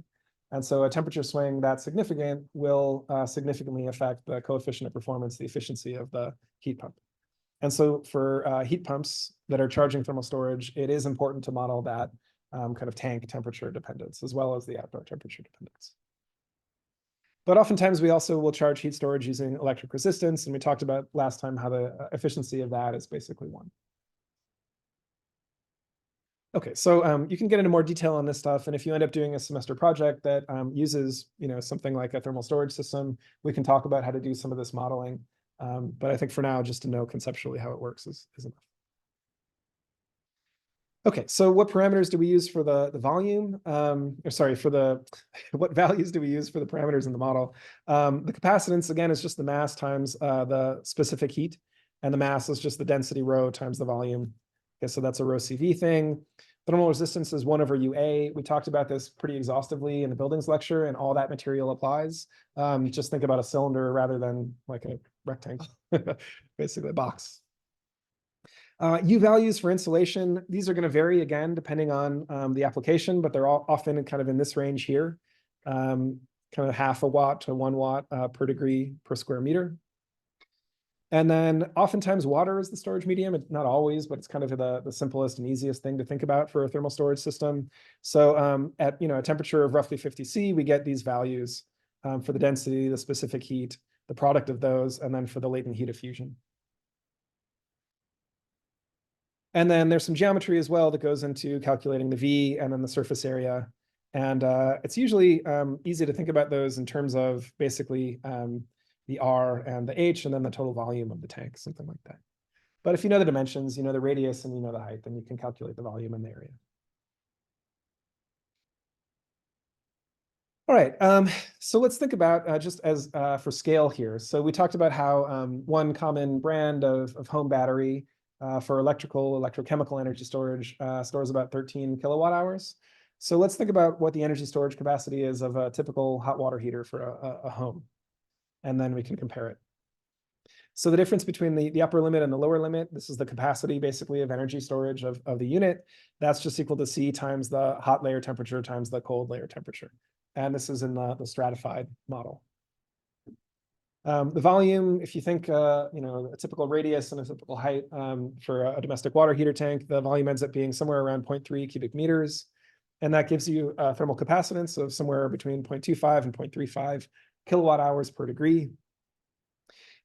And so a temperature swing that significant will significantly affect the coefficient of performance, the efficiency of the heat pump. And so for heat pumps that are charging thermal storage, it is important to model that kind of tank temperature dependence as well as the outdoor temperature dependence. But oftentimes we also will charge heat storage using electric resistance. And we talked about last time how the efficiency of that is basically 1. Okay, so you can get into more detail on this stuff. And if you end up doing a semester project that uses something like a thermal storage system, we can talk about how to do some of this modeling. But I think for now, just to know conceptually how it works is enough. Okay, so what parameters do we use for the volume? Or sorry, for what values do we use for the parameters in the model? The capacitance, again, is just the mass times the specific heat. And the mass is just the density rho times the volume. Okay, so that's a rho CV thing. Thermal resistance is 1 over UA. We talked about this pretty exhaustively in the buildings lecture, and all that material applies. Just think about a cylinder rather than like a rectangle, basically a box. U values for insulation, these are going to vary again depending on the application, but they're all often kind of in this range here, kind of 0.5 watt to 1 watt per degree per square meter. And then oftentimes water is the storage medium. Not always, but it's kind of the simplest and easiest thing to think about for a thermal storage system. So at a temperature of roughly 50 C, we get these values for the density, the specific heat, the product of those, and then for the latent heat of fusion. And then there's some geometry as well that goes into calculating the V and then the surface area. And it's usually easy to think about those in terms of basically the R and the H and then the total volume of the tank, something like that. But if you know the dimensions, the radius and the height, then you can calculate the volume and the area. All right, so let's think about just as for scale here. So we talked about how one common brand of home battery for electrochemical energy storage stores about 13 kilowatt hours. So let's think about what the energy storage capacity is of a typical hot water heater for a home. And then we can compare it. So the difference between the upper limit and the lower limit, this is the capacity basically of energy storage of the unit. That's just equal to C times the hot layer temperature times the cold layer temperature. And this is in the stratified model. The volume, if you think, a typical radius and a typical height for a domestic water heater tank, the volume ends up being somewhere around 0.3 cubic meters. And that gives you a thermal capacitance of somewhere between 0.25 and 0.35 kilowatt hours per degree.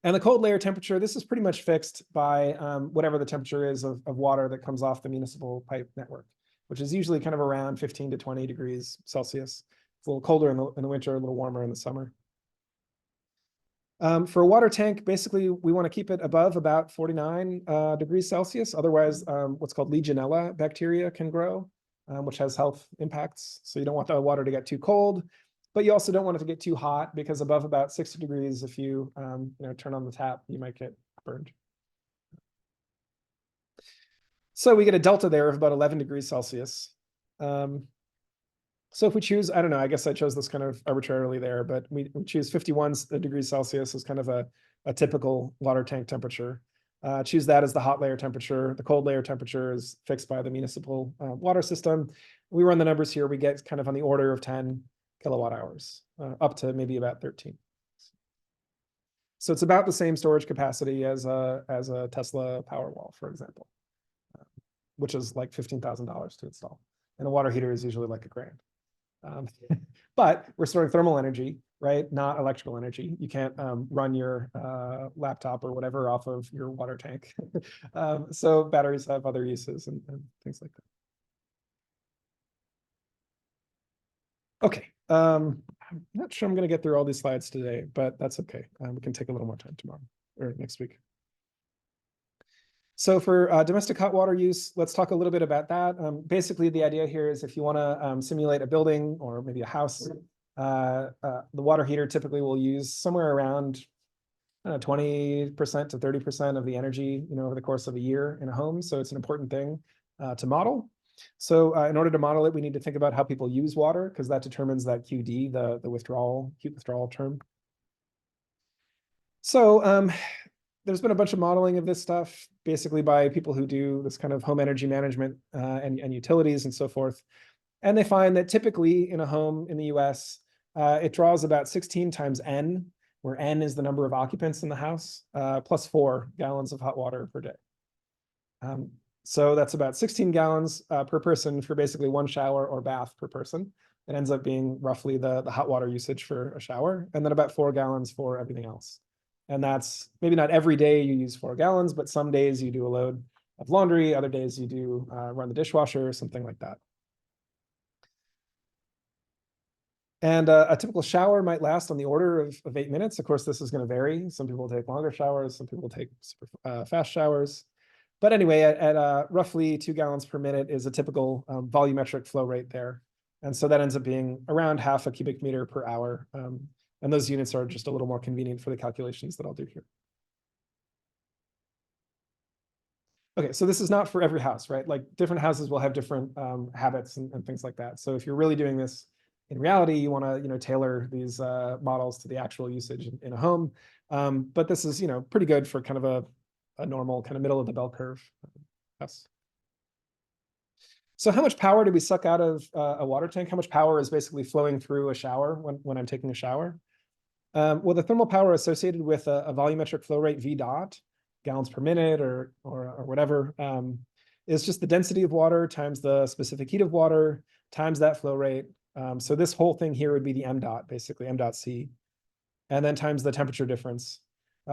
And the cold layer temperature, this is pretty much fixed by whatever the temperature is of water that comes off the municipal pipe network, which is usually kind of around 15 to 20 degrees Celsius. It's a little colder in the winter, a little warmer in the summer. For a water tank, basically, we want to keep it above about 49 degrees Celsius. Otherwise, what's called Legionella bacteria can grow, which has health impacts. So you don't want the water to get too cold, but you also don't want it to get too hot because above about 60 degrees, if you turn on the tap, you might get burned. So we get a delta there of about 11 degrees Celsius. So if we choose, I don't know, I guess I chose this kind of arbitrarily there, but we choose 51 degrees Celsius as kind of a typical water tank temperature. Choose that as the hot layer temperature. The cold layer temperature is fixed by the municipal water system. We run the numbers here, we get kind of on the order of 10 kilowatt hours, up to maybe about 13. So it's about the same storage capacity as a Tesla Powerwall, for example, which is like $15,000 to install. And a water heater is usually like $1,000. But we're storing thermal energy, right? Not electrical energy. You can't run your laptop or whatever off of your water tank. So batteries have other uses and things like that. Okay. I'm not sure I'm going to get through all these slides today, but that's okay. We can take a little more time tomorrow or next week. So for domestic hot water use, let's talk a little bit about that. Basically, the idea here is if you want to simulate a building or maybe a house, the water heater typically will use somewhere around 20% to 30% of the energy, over the course of a year in a home. So it's an important thing to model. So in order to model it, we need to think about how people use water, because that determines that QD, the heat withdrawal term. So there's been a bunch of modeling of this stuff, basically by people who do this kind of home energy management and utilities and so forth. And they find that typically in a home in the US, it draws about 16 times N, where N is the number of occupants in the house, plus 4 gallons of hot water per day. So that's about 16 gallons per person for basically one shower or bath per person. It ends up being roughly the hot water usage for a shower, and then about 4 gallons for everything else. And that's maybe not every day you use 4 gallons, but some days you do a load of laundry, other days you do run the dishwasher or something like that. And a typical shower might last on the order of 8 minutes. Of course, this is going to vary. Some people take longer showers, some people take super fast showers. But anyway, at roughly 2 gallons per minute is a typical volumetric flow rate there. And so that ends up being around half a cubic meter per hour. And those units are just a little more convenient for the calculations that I'll do here. Okay, so this is not for every house, right? Like different houses will have different habits and things like that. So if you're really doing this in reality, you want to tailor these models to the actual usage in a home. But this is pretty good for kind of a normal kind of middle of the bell curve house. So how much power do we suck out of a water tank? How much power is basically flowing through a shower when I'm taking a shower? Well, the thermal power associated with a volumetric flow rate V dot, gallons per minute or whatever, is just the density of water times the specific heat of water times that flow rate. So this whole thing here would be the M dot, basically M dot C, and then times the temperature difference,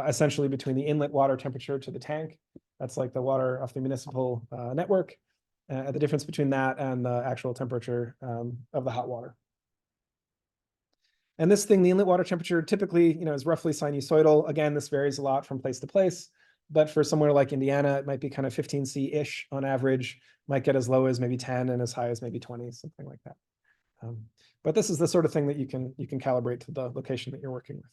essentially between the inlet water temperature to the tank. That's like the water off the municipal network, the difference between that and the actual temperature of the hot water. And this thing, the inlet water temperature, typically, is roughly sinusoidal. Again, this varies a lot from place to place, but for somewhere like Indiana, it might be kind of 15 C-ish on average, might get as low as maybe 10 and as high as maybe 20, something like that. But this is the sort of thing that you can calibrate to the location that you're working with.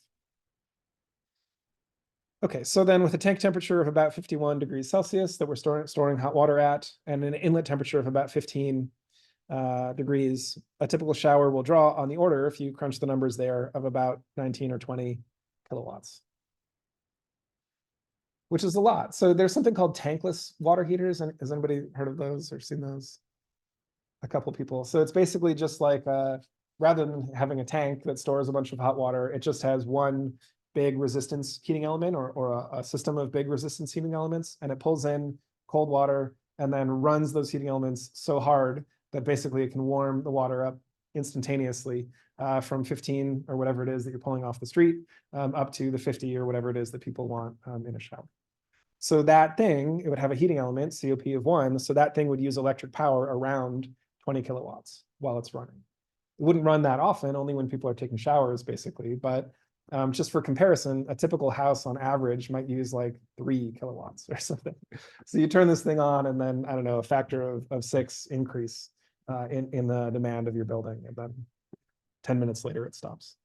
Okay, so then with a tank temperature of about 51 degrees Celsius that we're storing hot water at, and an inlet temperature of about 15 degrees, a typical shower will draw on the order, if you crunch the numbers there, of about 19 or 20 kilowatts, which is a lot. So there's something called tankless water heaters. And has anybody heard of those or seen those? A couple people. So it's basically just like rather than having a tank that stores a bunch of hot water, it just has one big resistance heating element or a system of big resistance heating elements, and it pulls in cold water and then runs those heating elements so hard that basically it can warm the water up instantaneously from 15 or whatever it is that you're pulling off the street up to the 50 or whatever it is that people want in a shower. So that thing, it would have a heating element, COP of 1. So that thing would use electric power around 20 kilowatts while it's running. It wouldn't run that often, only when people are taking showers, basically. But just for comparison, a typical house on average might use like 3 kilowatts or something. So you turn this thing on and then, I don't know, a factor of 6 increase in the demand of your building. And then 10 minutes later, it stops.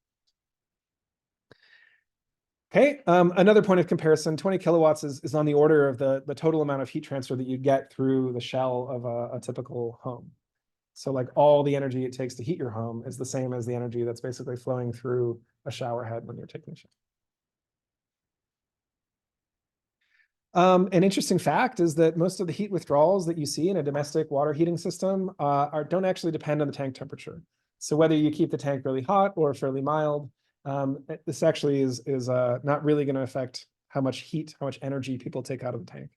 Okay, another point of comparison, 20 kilowatts is on the order of the total amount of heat transfer that you get through the shell of a typical home. So like all the energy it takes to heat your home is the same as the energy that's basically flowing through a shower head when you're taking a shower. An interesting fact is that most of the heat withdrawals that you see in a domestic water heating system don't actually depend on the tank temperature. So whether you keep the tank really hot or fairly mild, this actually is not really going to affect how much heat, how much energy people take out of the tank.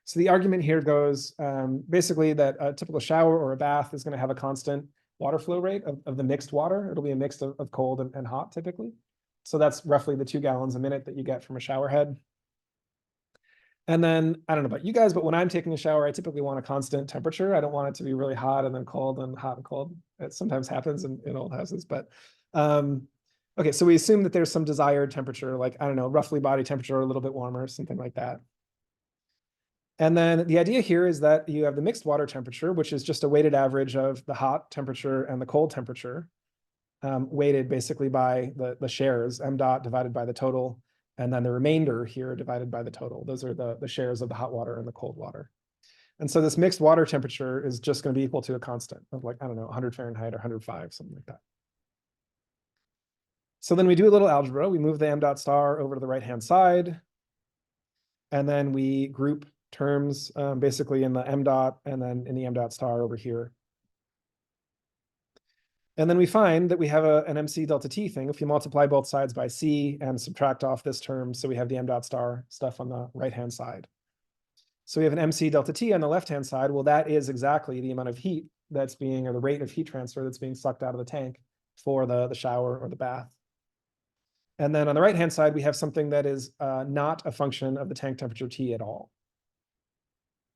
So the argument here goes basically that a typical shower or a bath is going to have a constant water flow rate of the mixed water. It'll be a mix of cold and hot typically. So that's roughly the 2 gallons a minute that you get from a shower head. And then, I don't know about you guys, but when I'm taking a shower, I typically want a constant temperature. I don't want it to be really hot and then cold and hot and cold. It sometimes happens in old houses, but okay, so we assume that there's some desired temperature, like, I don't know, roughly body temperature, a little bit warmer, something like that. And then the idea here is that you have the mixed water temperature, which is just a weighted average of the hot temperature and the cold temperature, weighted basically by the shares, m dot divided by the total, and then the remainder here divided by the total. Those are the shares of the hot water and the cold water. And so this mixed water temperature is just going to be equal to a constant of like, I don't know, 100 Fahrenheit or 105, something like that. So then we do a little algebra. We move the m dot star over to the right-hand side. And then we group terms basically in the m dot and then in the m dot star over here. And then we find that we have an MC delta T thing if you multiply both sides by C and subtract off this term. So we have the m dot star stuff on the right-hand side. So we have an MC delta T on the left-hand side. Well, that is exactly the amount of heat that's being, or the rate of heat transfer that's being sucked out of the tank for the shower or the bath. And then on the right-hand side, we have something that is not a function of the tank temperature T at all.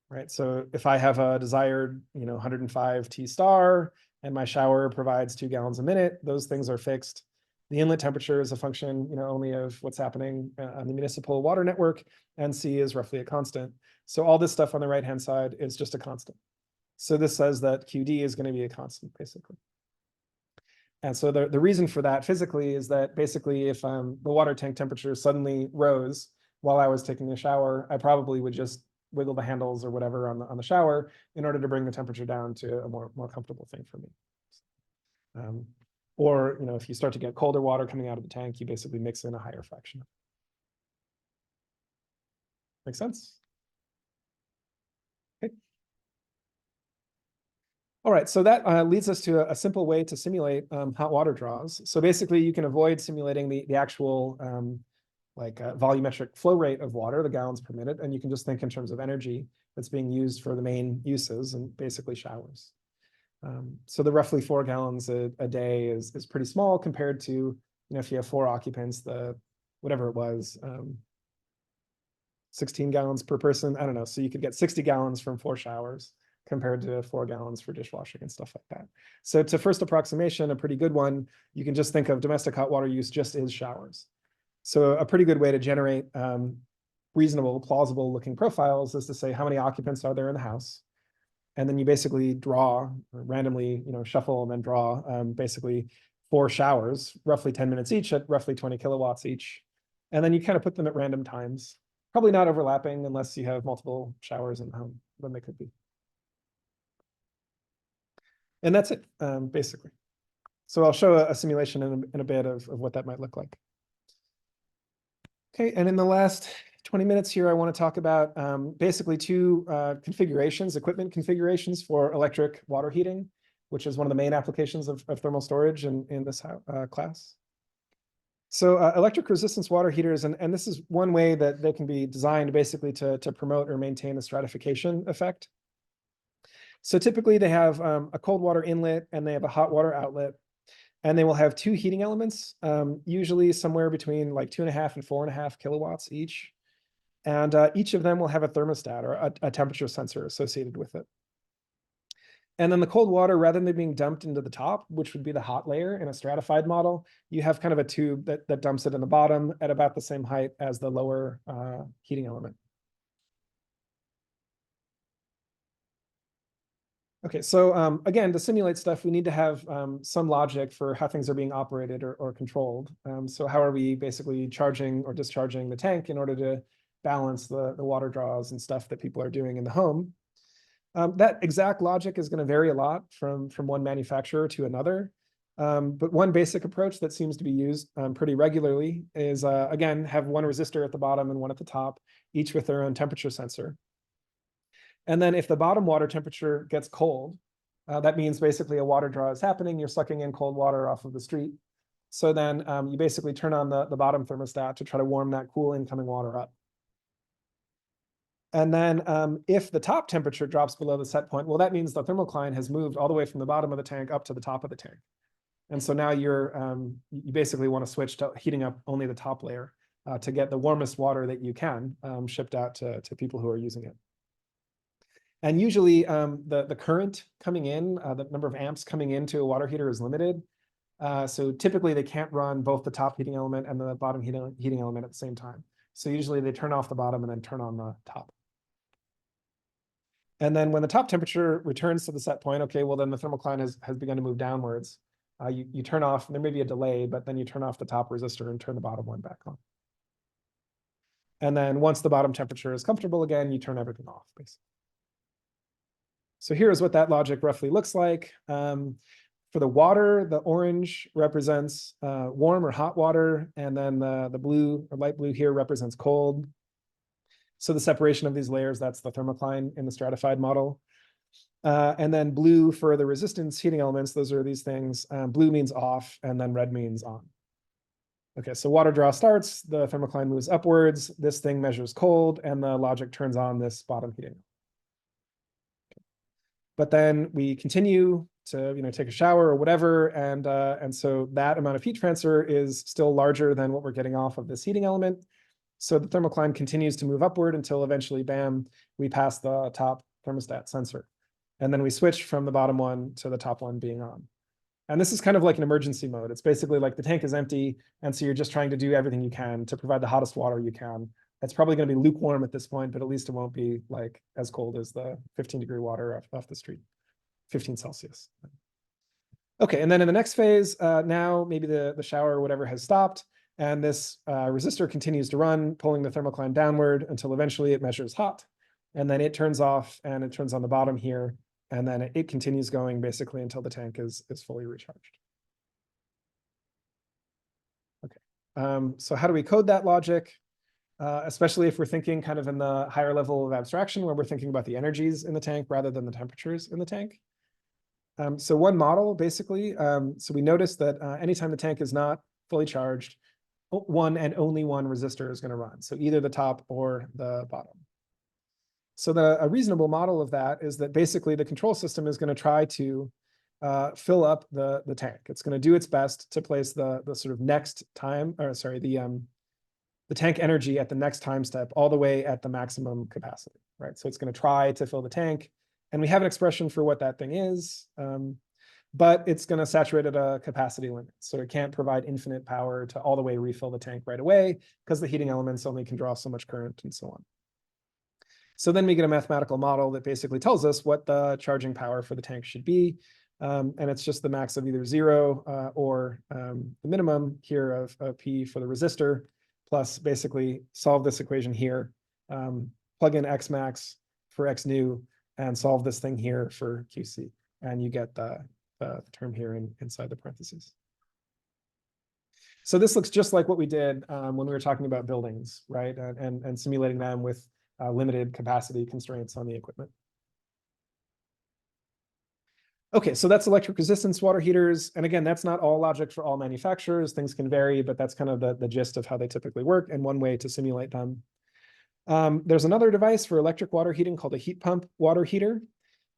Right, so if I have a desired, 105 T star, and my shower provides 2 gallons a minute, those things are fixed. The inlet temperature is a function, only of what's happening on the municipal water network, and C is roughly a constant. So all this stuff on the right-hand side is just a constant. So this says that QD is going to be a constant, basically. And so the reason for that physically is that basically if the water tank temperature suddenly rose while I was taking a shower, I probably would just wiggle the handles or whatever on the shower in order to bring the temperature down to a more comfortable thing for me. Or if you start to get colder water coming out of the tank, you basically mix in a higher fraction. Make sense? Okay. All right, so that leads us to a simple way to simulate hot water draws. So basically, you can avoid simulating the actual volumetric flow rate of water, the gallons per minute, and you can just think in terms of energy that's being used for the main uses and basically showers. So the roughly 4 gallons a day is pretty small compared to, if you have 4 occupants, whatever it was, 16 gallons per person. I don't know. So you could get 60 gallons from 4 showers compared to 4 gallons for dishwashing and stuff like that. So to first approximation, a pretty good one, you can just think of domestic hot water use just as showers. So a pretty good way to generate reasonable, plausible looking profiles is to say how many occupants are there in the house. And then you basically draw, or randomly, shuffle and then draw basically 4 showers, roughly 10 minutes each at roughly 20 kilowatts each. And then you kind of put them at random times, probably not overlapping unless you have multiple showers in the home, then they could be. And that's it, basically. So I'll show a simulation in a bit of what that might look like. Okay, and in the last 20 minutes here, I want to talk about basically 2 configurations, equipment configurations for electric water heating, which is one of the main applications of thermal storage in this class. So electric resistance water heaters, and this is one way that they can be designed basically to promote or maintain a stratification effect. So typically they have a cold water inlet and they have a hot water outlet. And they will have 2 heating elements, usually somewhere between like 2.5 and 4.5 kilowatts each. And each of them will have a thermostat or a temperature sensor associated with it. And then the cold water, rather than being dumped into the top, which would be the hot layer in a stratified model, you have kind of a tube that dumps it in the bottom at about the same height as the lower heating element. Okay, so again, to simulate stuff, we need to have some logic for how things are being operated or controlled. So how are we basically charging or discharging the tank in order to balance the water draws and stuff that people are doing in the home? That exact logic is going to vary a lot from one manufacturer to another. But one basic approach that seems to be used pretty regularly is, again, have one resistor at the bottom and one at the top, each with their own temperature sensor. And then if the bottom water temperature gets cold, that means basically a water draw is happening. You're sucking in cold water off of the street. So then you basically turn on the bottom thermostat to try to warm that cool incoming water up. And then if the top temperature drops below the set point, well, that means the thermocline has moved all the way from the bottom of the tank up to the top of the tank. And so now you basically want to switch to heating up only the top layer to get the warmest water that you can shipped out to people who are using it. And usually the current coming in, the number of amps coming into a water heater is limited. So typically they can't run both the top heating element and the bottom heating element at the same time. So usually they turn off the bottom and then turn on the top. And then when the top temperature returns to the set point, okay, well then the thermocline has begun to move downwards. You turn off, there may be a delay, but then you turn off the top resistor and turn the bottom one back on. And then once the bottom temperature is comfortable again, you turn everything off, basically. So here's what that logic roughly looks like. For the water, the orange represents warm or hot water, and then the blue or light blue here represents cold. So the separation of these layers, that's the thermocline in the stratified model. And then blue for the resistance heating elements, those are these things. Blue means off, and then red means on. Okay, so water draw starts, the thermocline moves upwards, this thing measures cold, and the logic turns on this bottom heating. But then we continue to take a shower or whatever, and so that amount of heat transfer is still larger than what we're getting off of this heating element. So the thermocline continues to move upward until eventually, bam, we pass the top thermostat sensor. And then we switch from the bottom one to the top one being on. And this is kind of like an emergency mode. It's basically like the tank is empty, and so you're just trying to do everything you can to provide the hottest water you can. It's probably going to be lukewarm at this point, but at least it won't be like as cold as the 15-degree water off the street, 15 Celsius. Okay, and then in the next phase, now maybe the shower or whatever has stopped, and this resistor continues to run, pulling the thermocline downward until eventually it measures hot, and then it turns off and it turns on the bottom here, and then it continues going basically until the tank is fully recharged. Okay, so how do we code that logic? Especially if we're thinking kind of in the higher level of abstraction where we're thinking about the energies in the tank rather than the temperatures in the tank. So one model basically, so we notice that anytime the tank is not fully charged, one and only one resistor is going to run. So either the top or the bottom. So a reasonable model of that is that basically the control system is going to try to fill up the tank. It's going to do its best to place the sort of next time, or sorry, the tank energy at the next time step all the way at the maximum capacity, right? So it's going to try to fill the tank, and we have an expression for what that thing is, but it's going to saturate at a capacity limit. So it can't provide infinite power to all the way refill the tank right away because the heating elements only can draw so much current and so on. So then we get a mathematical model that basically tells us what the charging power for the tank should be. And it's just the max of either 0 or the minimum here of P for the resistor, plus basically solve this equation here, plug in X max for X new, and solve this thing here for QC. And you get the term here inside the parentheses. So this looks just like what we did when we were talking about buildings, right? And simulating them with limited capacity constraints on the equipment. Okay, so that's electric resistance water heaters. And again, that's not all logic for all manufacturers. Things can vary, but that's kind of the gist of how they typically work and one way to simulate them. There's another device for electric water heating called a heat pump water heater.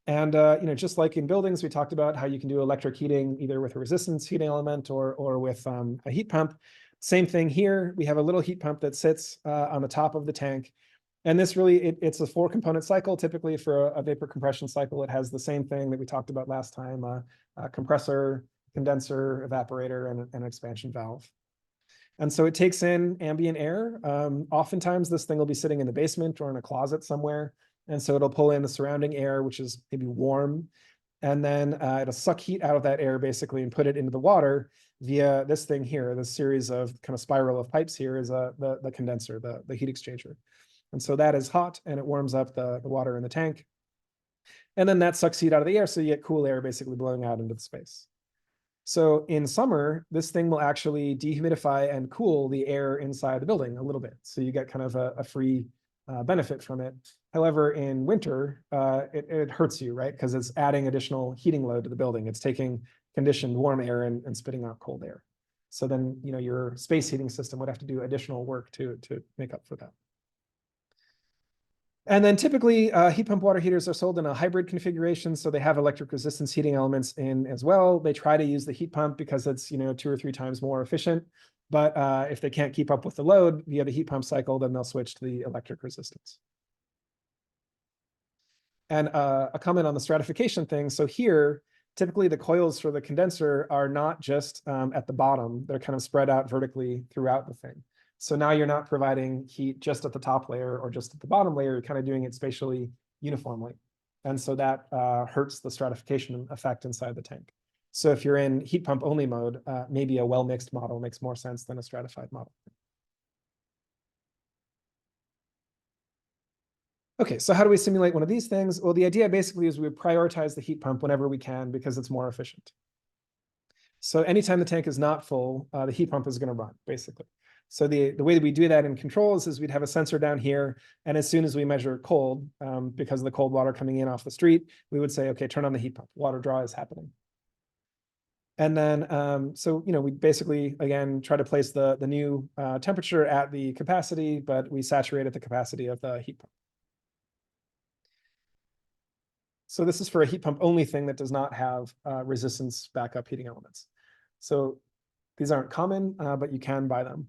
And just like in buildings, we talked about how you can do electric heating either with a resistance heating element or with a heat pump. Same thing here. We have a little heat pump that sits on the top of the tank. And this really, it's a 4-component cycle. Typically for a vapor compression cycle, it has the same thing that we talked about last time, a compressor, condenser, evaporator, and an expansion valve. And so it takes in ambient air. Oftentimes this thing will be sitting in the basement or in a closet somewhere. And so it'll pull in the surrounding air, which is maybe warm. And then it'll suck heat out of that air basically and put it into the water via this thing here. This series of kind of spiral of pipes here is the condenser, the heat exchanger. And so that is hot and it warms up the water in the tank. And then that sucks heat out of the air, so you get cool air basically blowing out into the space. So in summer, this thing will actually dehumidify and cool the air inside the building a little bit. So you get kind of a free benefit from it. However, in winter, it hurts you, right? Because it's adding additional heating load to the building. It's taking conditioned warm air and spitting out cold air. So then, your space heating system would have to do additional work to make up for that. And then typically heat pump water heaters are sold in a hybrid configuration. So they have electric resistance heating elements in as well. They try to use the heat pump because it's 2 or 3 times more efficient. But if they can't keep up with the load via the heat pump cycle, then they'll switch to the electric resistance. And a comment on the stratification thing. So here, typically the coils for the condenser are not just at the bottom. They're kind of spread out vertically throughout the thing. So now you're not providing heat just at the top layer or just at the bottom layer. You're kind of doing it spatially uniformly. And so that hurts the stratification effect inside the tank. So if you're in heat pump only mode, maybe a well-mixed model makes more sense than a stratified model. Okay, so how do we simulate one of these things? Well, the idea basically is we prioritize the heat pump whenever we can because it's more efficient. So anytime the tank is not full, the heat pump is going to run, basically. So the way that we do that in controls is we'd have a sensor down here, and as soon as we measure cold, because of the cold water coming in off the street, we would say, okay, turn on the heat pump. Water draw is happening. And then, so, we basically, again, try to place the new temperature at the capacity, but we saturate at the capacity of the heat pump. So this is for a heat pump only thing that does not have resistance backup heating elements. So these aren't common, but you can buy them.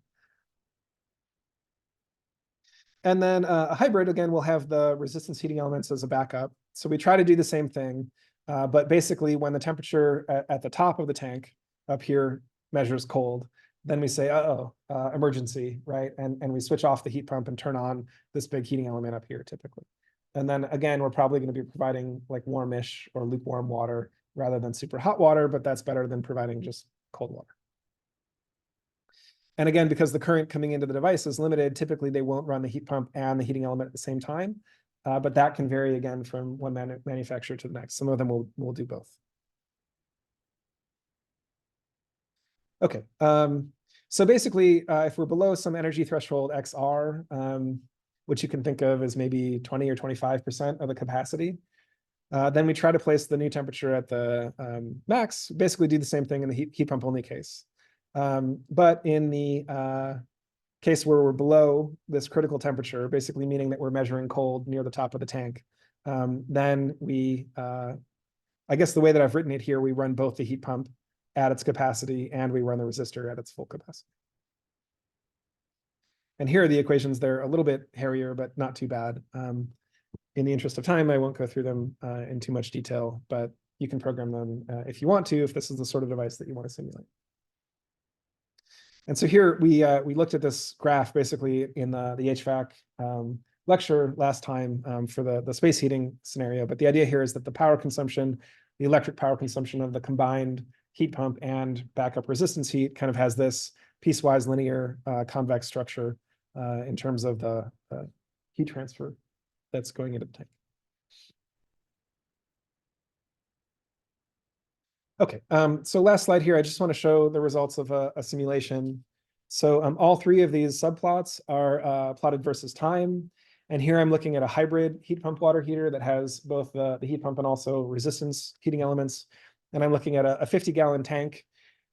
And then a hybrid, again, will have the resistance heating elements as a backup. So we try to do the same thing, but basically when the temperature at the top of the tank up here measures cold, then we say, emergency, right? And we switch off the heat pump and turn on this big heating element up here typically. And then again, we're probably going to be providing like warmish or lukewarm water rather than super hot water, but that's better than providing just cold water. And again, because the current coming into the device is limited, typically they won't run the heat pump and the heating element at the same time. But that can vary again from one manufacturer to the next. Some of them will do both. Okay, so basically, if we're below some energy threshold XR, which you can think of as maybe 20 or 25% of the capacity, then we try to place the new temperature at the max, basically do the same thing in the heat pump only case. But in the case where we're below this critical temperature, basically meaning that we're measuring cold near the top of the tank, then we, I guess the way that I've written it here, we run both the heat pump at its capacity and we run the resistor at its full capacity. And here are the equations. They're a little bit hairier, but not too bad. In the interest of time, I won't go through them in too much detail, but you can program them if you want to, if this is the sort of device that you want to simulate. And so here we looked at this graph basically in the HVAC lecture last time for the space heating scenario. But the idea here is that the power consumption, the electric power consumption of the combined heat pump and backup resistance heat kind of has this piecewise linear convex structure in terms of the heat transfer that's going into the tank. Okay, so last slide here, I just want to show the results of a simulation. So all three of these subplots are plotted versus time. And here I'm looking at a hybrid heat pump water heater that has both the heat pump and also resistance heating elements. And I'm looking at a 50-gallon tank,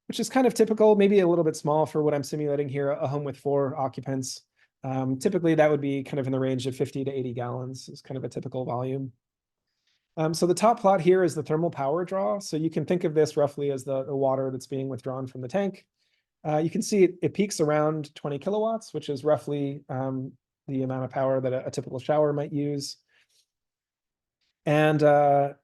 which is kind of typical, maybe a little bit small for what I'm simulating here, a home with 4 occupants. Typically, that would be kind of in the range of 50 to 80 gallons is kind of a typical volume. So the top plot here is the thermal power draw. So you can think of this roughly as the water that's being withdrawn from the tank. You can see it peaks around 20 kilowatts, which is roughly the amount of power that a typical shower might use. And I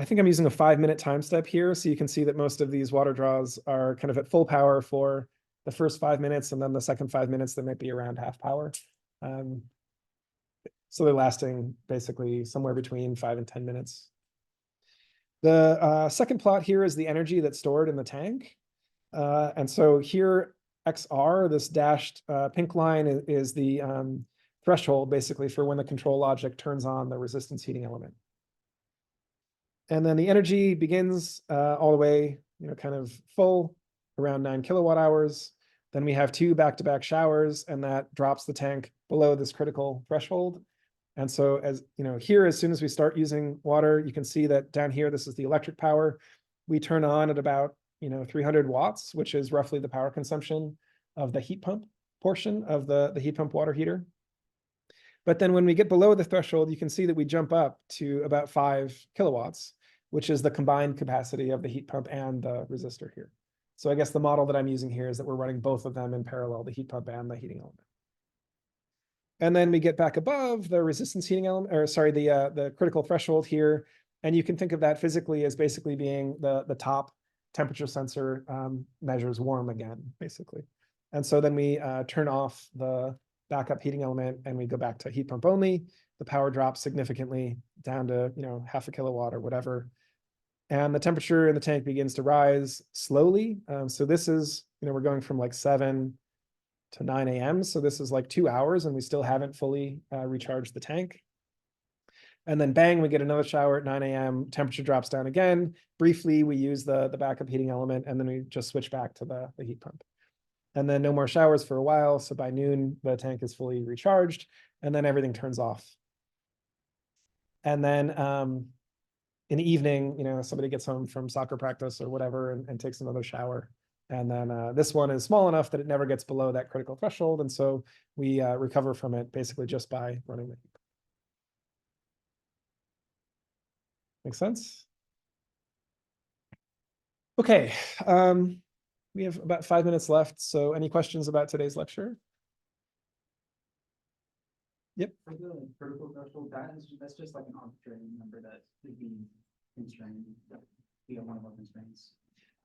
think I'm using a 5-minute time step here. So you can see that most of these water draws are kind of at full power for the first 5 minutes, and then the second 5 minutes, they might be around half power. So they're lasting basically somewhere between 5 and 10 minutes. The second plot here is the energy that's stored in the tank. And so here, XR, this dashed pink line is the threshold basically for when the control logic turns on the resistance heating element. And then the energy begins all the way, kind of full, around 9 kilowatt hours. Then we have 2 back-to-back showers, and that drops the tank below this critical threshold. And so as here, as soon as we start using water, you can see that down here, this is the electric power. We turn on at about 300 watts, which is roughly the power consumption of the heat pump portion of the heat pump water heater. But then when we get below the threshold, you can see that we jump up to about 5 kilowatts, which is the combined capacity of the heat pump and the resistor here. So I guess the model that I'm using here is that we're running both of them in parallel, the heat pump and the heating element. And then we get back above the resistance heating element, or sorry, the critical threshold here. And you can think of that physically as basically being the top temperature sensor measures warm again, basically. And so then we turn off the backup heating element and we go back to heat pump only, the power drops significantly down to, you know, half a kilowatt or whatever. And the temperature in the tank begins to rise slowly. So this is, you know, we're going from like 7 to 9 a.m. So this is like 2 hours and we still haven't fully recharged the tank. And then bang, we get another shower at 9 a.m. Temperature drops down again. Briefly, we use the backup heating element and then we just switch back to the heat pump. And then no more showers for a while. So by noon, the tank is fully recharged and then everything turns off. And then in the evening, you know, somebody gets home from soccer practice or whatever and takes another shower. And then this one is small enough that it never gets below that critical threshold. And so we recover from it basically just by running the heat. Make sense? Okay, we have about 5 minutes left. So any questions about today's lecture? Yep. For the critical threshold, that's just like an arbitrary number that could be constrained, that be one of our constraints.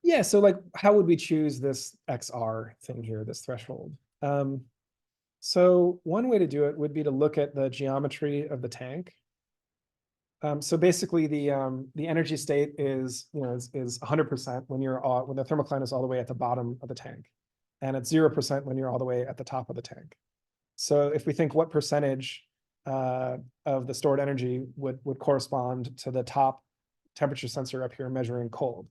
Yeah, so like, how would we choose this XR thing here, this threshold? So one way to do it would be to look at the geometry of the tank. So basically, the energy state is, you know, is 100% when when the thermocline is all the way at the bottom of the tank, and it's 0% when you're all the way at the top of the tank. So if we think what percentage of the stored energy would correspond to the top temperature sensor up here measuring cold.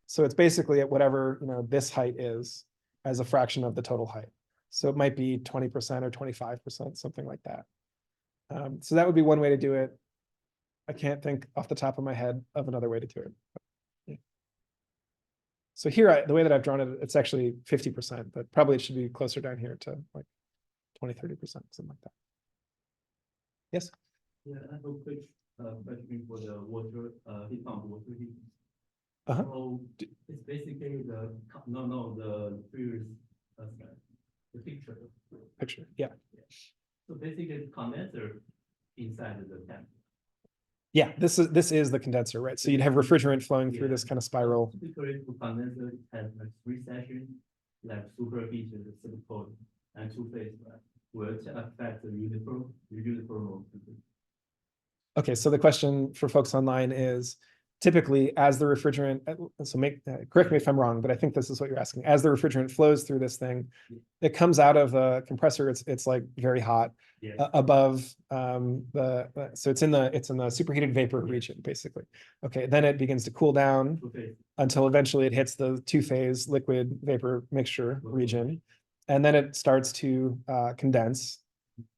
So it's basically at whatever, you know, this height is as a fraction of the total height. So it might be 20% or 25%, something like that. So that would be one way to do it. I can't think off the top of my head of another way to do it. Yeah. So here, the way that I've drawn it, it's actually 50%, but probably it should be closer down here to like 20, 30%, something like that. Yes? Yeah, I have a quick question for the water, heat pump water heat. Uh-huh. So it's basically the previous, the picture. Picture, yeah. So basically the condenser inside of the tank. Yeah, this is the condenser, right? So you'd have refrigerant flowing through this kind of spiral. Typically, the condenser has like 3 sections, like superheated, silicone, and 2-phase, right? Which affect the uniform temperature. Okay, so the question for folks online is, typically as the refrigerant, so correct me if I'm wrong, but I think this is what you're asking. As the refrigerant flows through this thing, it comes out of the compressor. It's like very hot above so it's in the superheated vapor region basically. Okay, then it begins to cool down until eventually it hits the 2-phase liquid vapor mixture region, and then it starts to condense.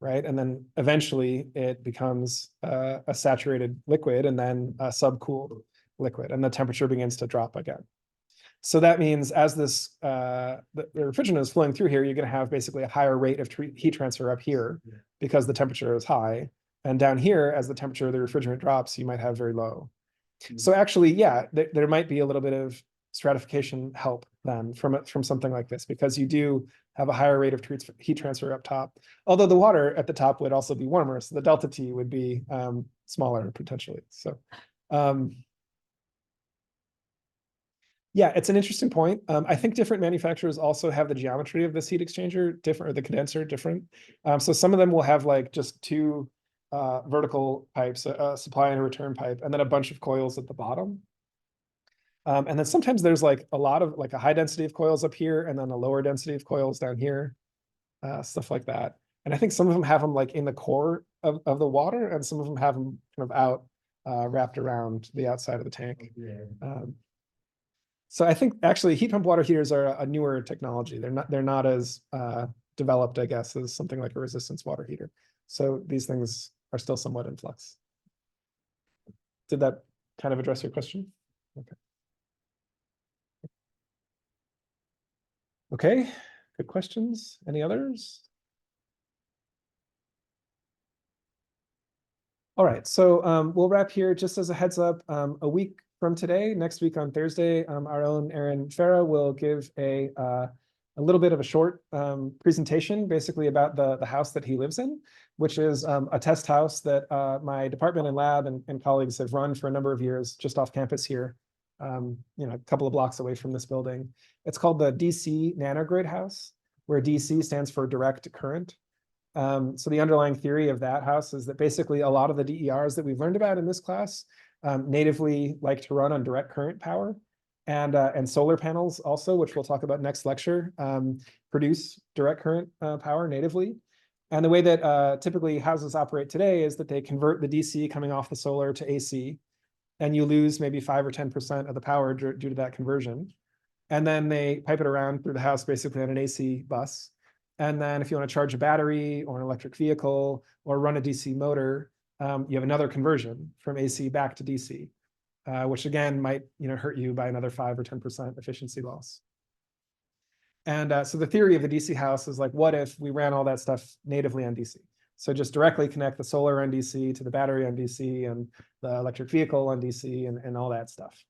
Right, and then eventually it becomes a saturated liquid and then a subcooled liquid, and the temperature begins to drop again. So that means as this the refrigerant is flowing through here, you're going to have basically a higher rate of heat transfer up here because the temperature is high, and down here, as the temperature of the refrigerant drops, you might have very low. So actually, yeah, there might be a little bit of stratification help then from something like this, because you do have a higher rate of heat transfer up top. Although the water at the top would also be warmer, so the delta T would be smaller potentially. So yeah, it's an interesting point. I think different manufacturers also have the geometry of this heat exchanger different, or the condenser different. So some of them will have like just 2 vertical pipes, a supply and a return pipe, and then a bunch of coils at the bottom. And then sometimes there's like a lot of like a high density of coils up here and then a lower density of coils down here, stuff like that. And I think some of them have them like in the core of the water, and some of them have them kind of out wrapped around the outside of the tank. So I think actually heat pump water heaters are a newer technology. They're not as developed, I guess, as something like a resistance water heater. So these things are still somewhat in flux. Did that kind of address your question? Okay. Okay, good questions. Any others? All right, so we'll wrap here. Just as a heads up, a week from today, next week on Thursday, our own Aaron Farah will give a little bit of a short presentation, basically about the house that he lives in, which is a test house that my department and lab and colleagues have run for a number of years just off campus here, you know, a couple of blocks away from this building. It's called the DC nanogrid house, where DC stands for direct current. So the underlying theory of that house is that basically a lot of the DERs that we've learned about in this class natively like to run on direct current power. And solar panels also, which we'll talk about next lecture, produce direct current power natively. And the way that typically houses operate today is that they convert the DC coming off the solar to AC, and you lose maybe 5 or 10% of the power due to that conversion. And then they pipe it around through the house basically on an AC bus. And then if you want to charge a battery or an electric vehicle or run a DC motor, you have another conversion from AC back to DC, which again might hurt you by another 5 or 10% efficiency loss. And so the theory of the DC house is like, what if we ran all that stuff natively on DC? So just directly connect the solar on DC to the battery on DC and the electric vehicle on DC and all that stuff.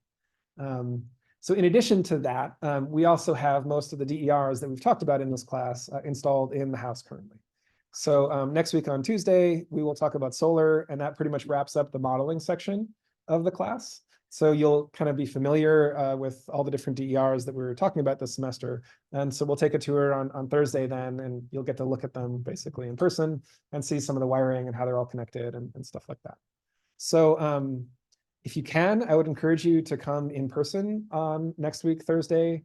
So in addition to that, we also have most of the DERs that we've talked about in this class installed in the house currently. So next week on Tuesday, we will talk about solar, and that pretty much wraps up the modeling section of the class. So you'll kind of be familiar with all the different DERs that we were talking about this semester. And so we'll take a tour on Thursday then, and you'll get to look at them basically in person and see some of the wiring and how they're all connected and stuff like that. So if you can, I would encourage you to come in person on next week, Thursday.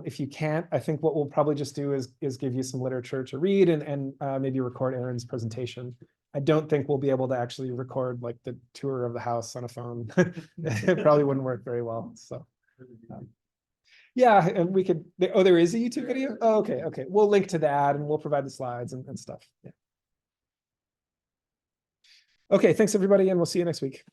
If you can't, I think what we'll probably just do is give you some literature to read and maybe record Aaron's presentation. I don't think we'll be able to actually record like the tour of the house on a phone. It probably wouldn't work very well. So yeah, and we could, there is a YouTube video? Oh, okay. We'll link to that and we'll provide the slides and stuff. Yeah. Okay, thanks everybody, and we'll see you next week.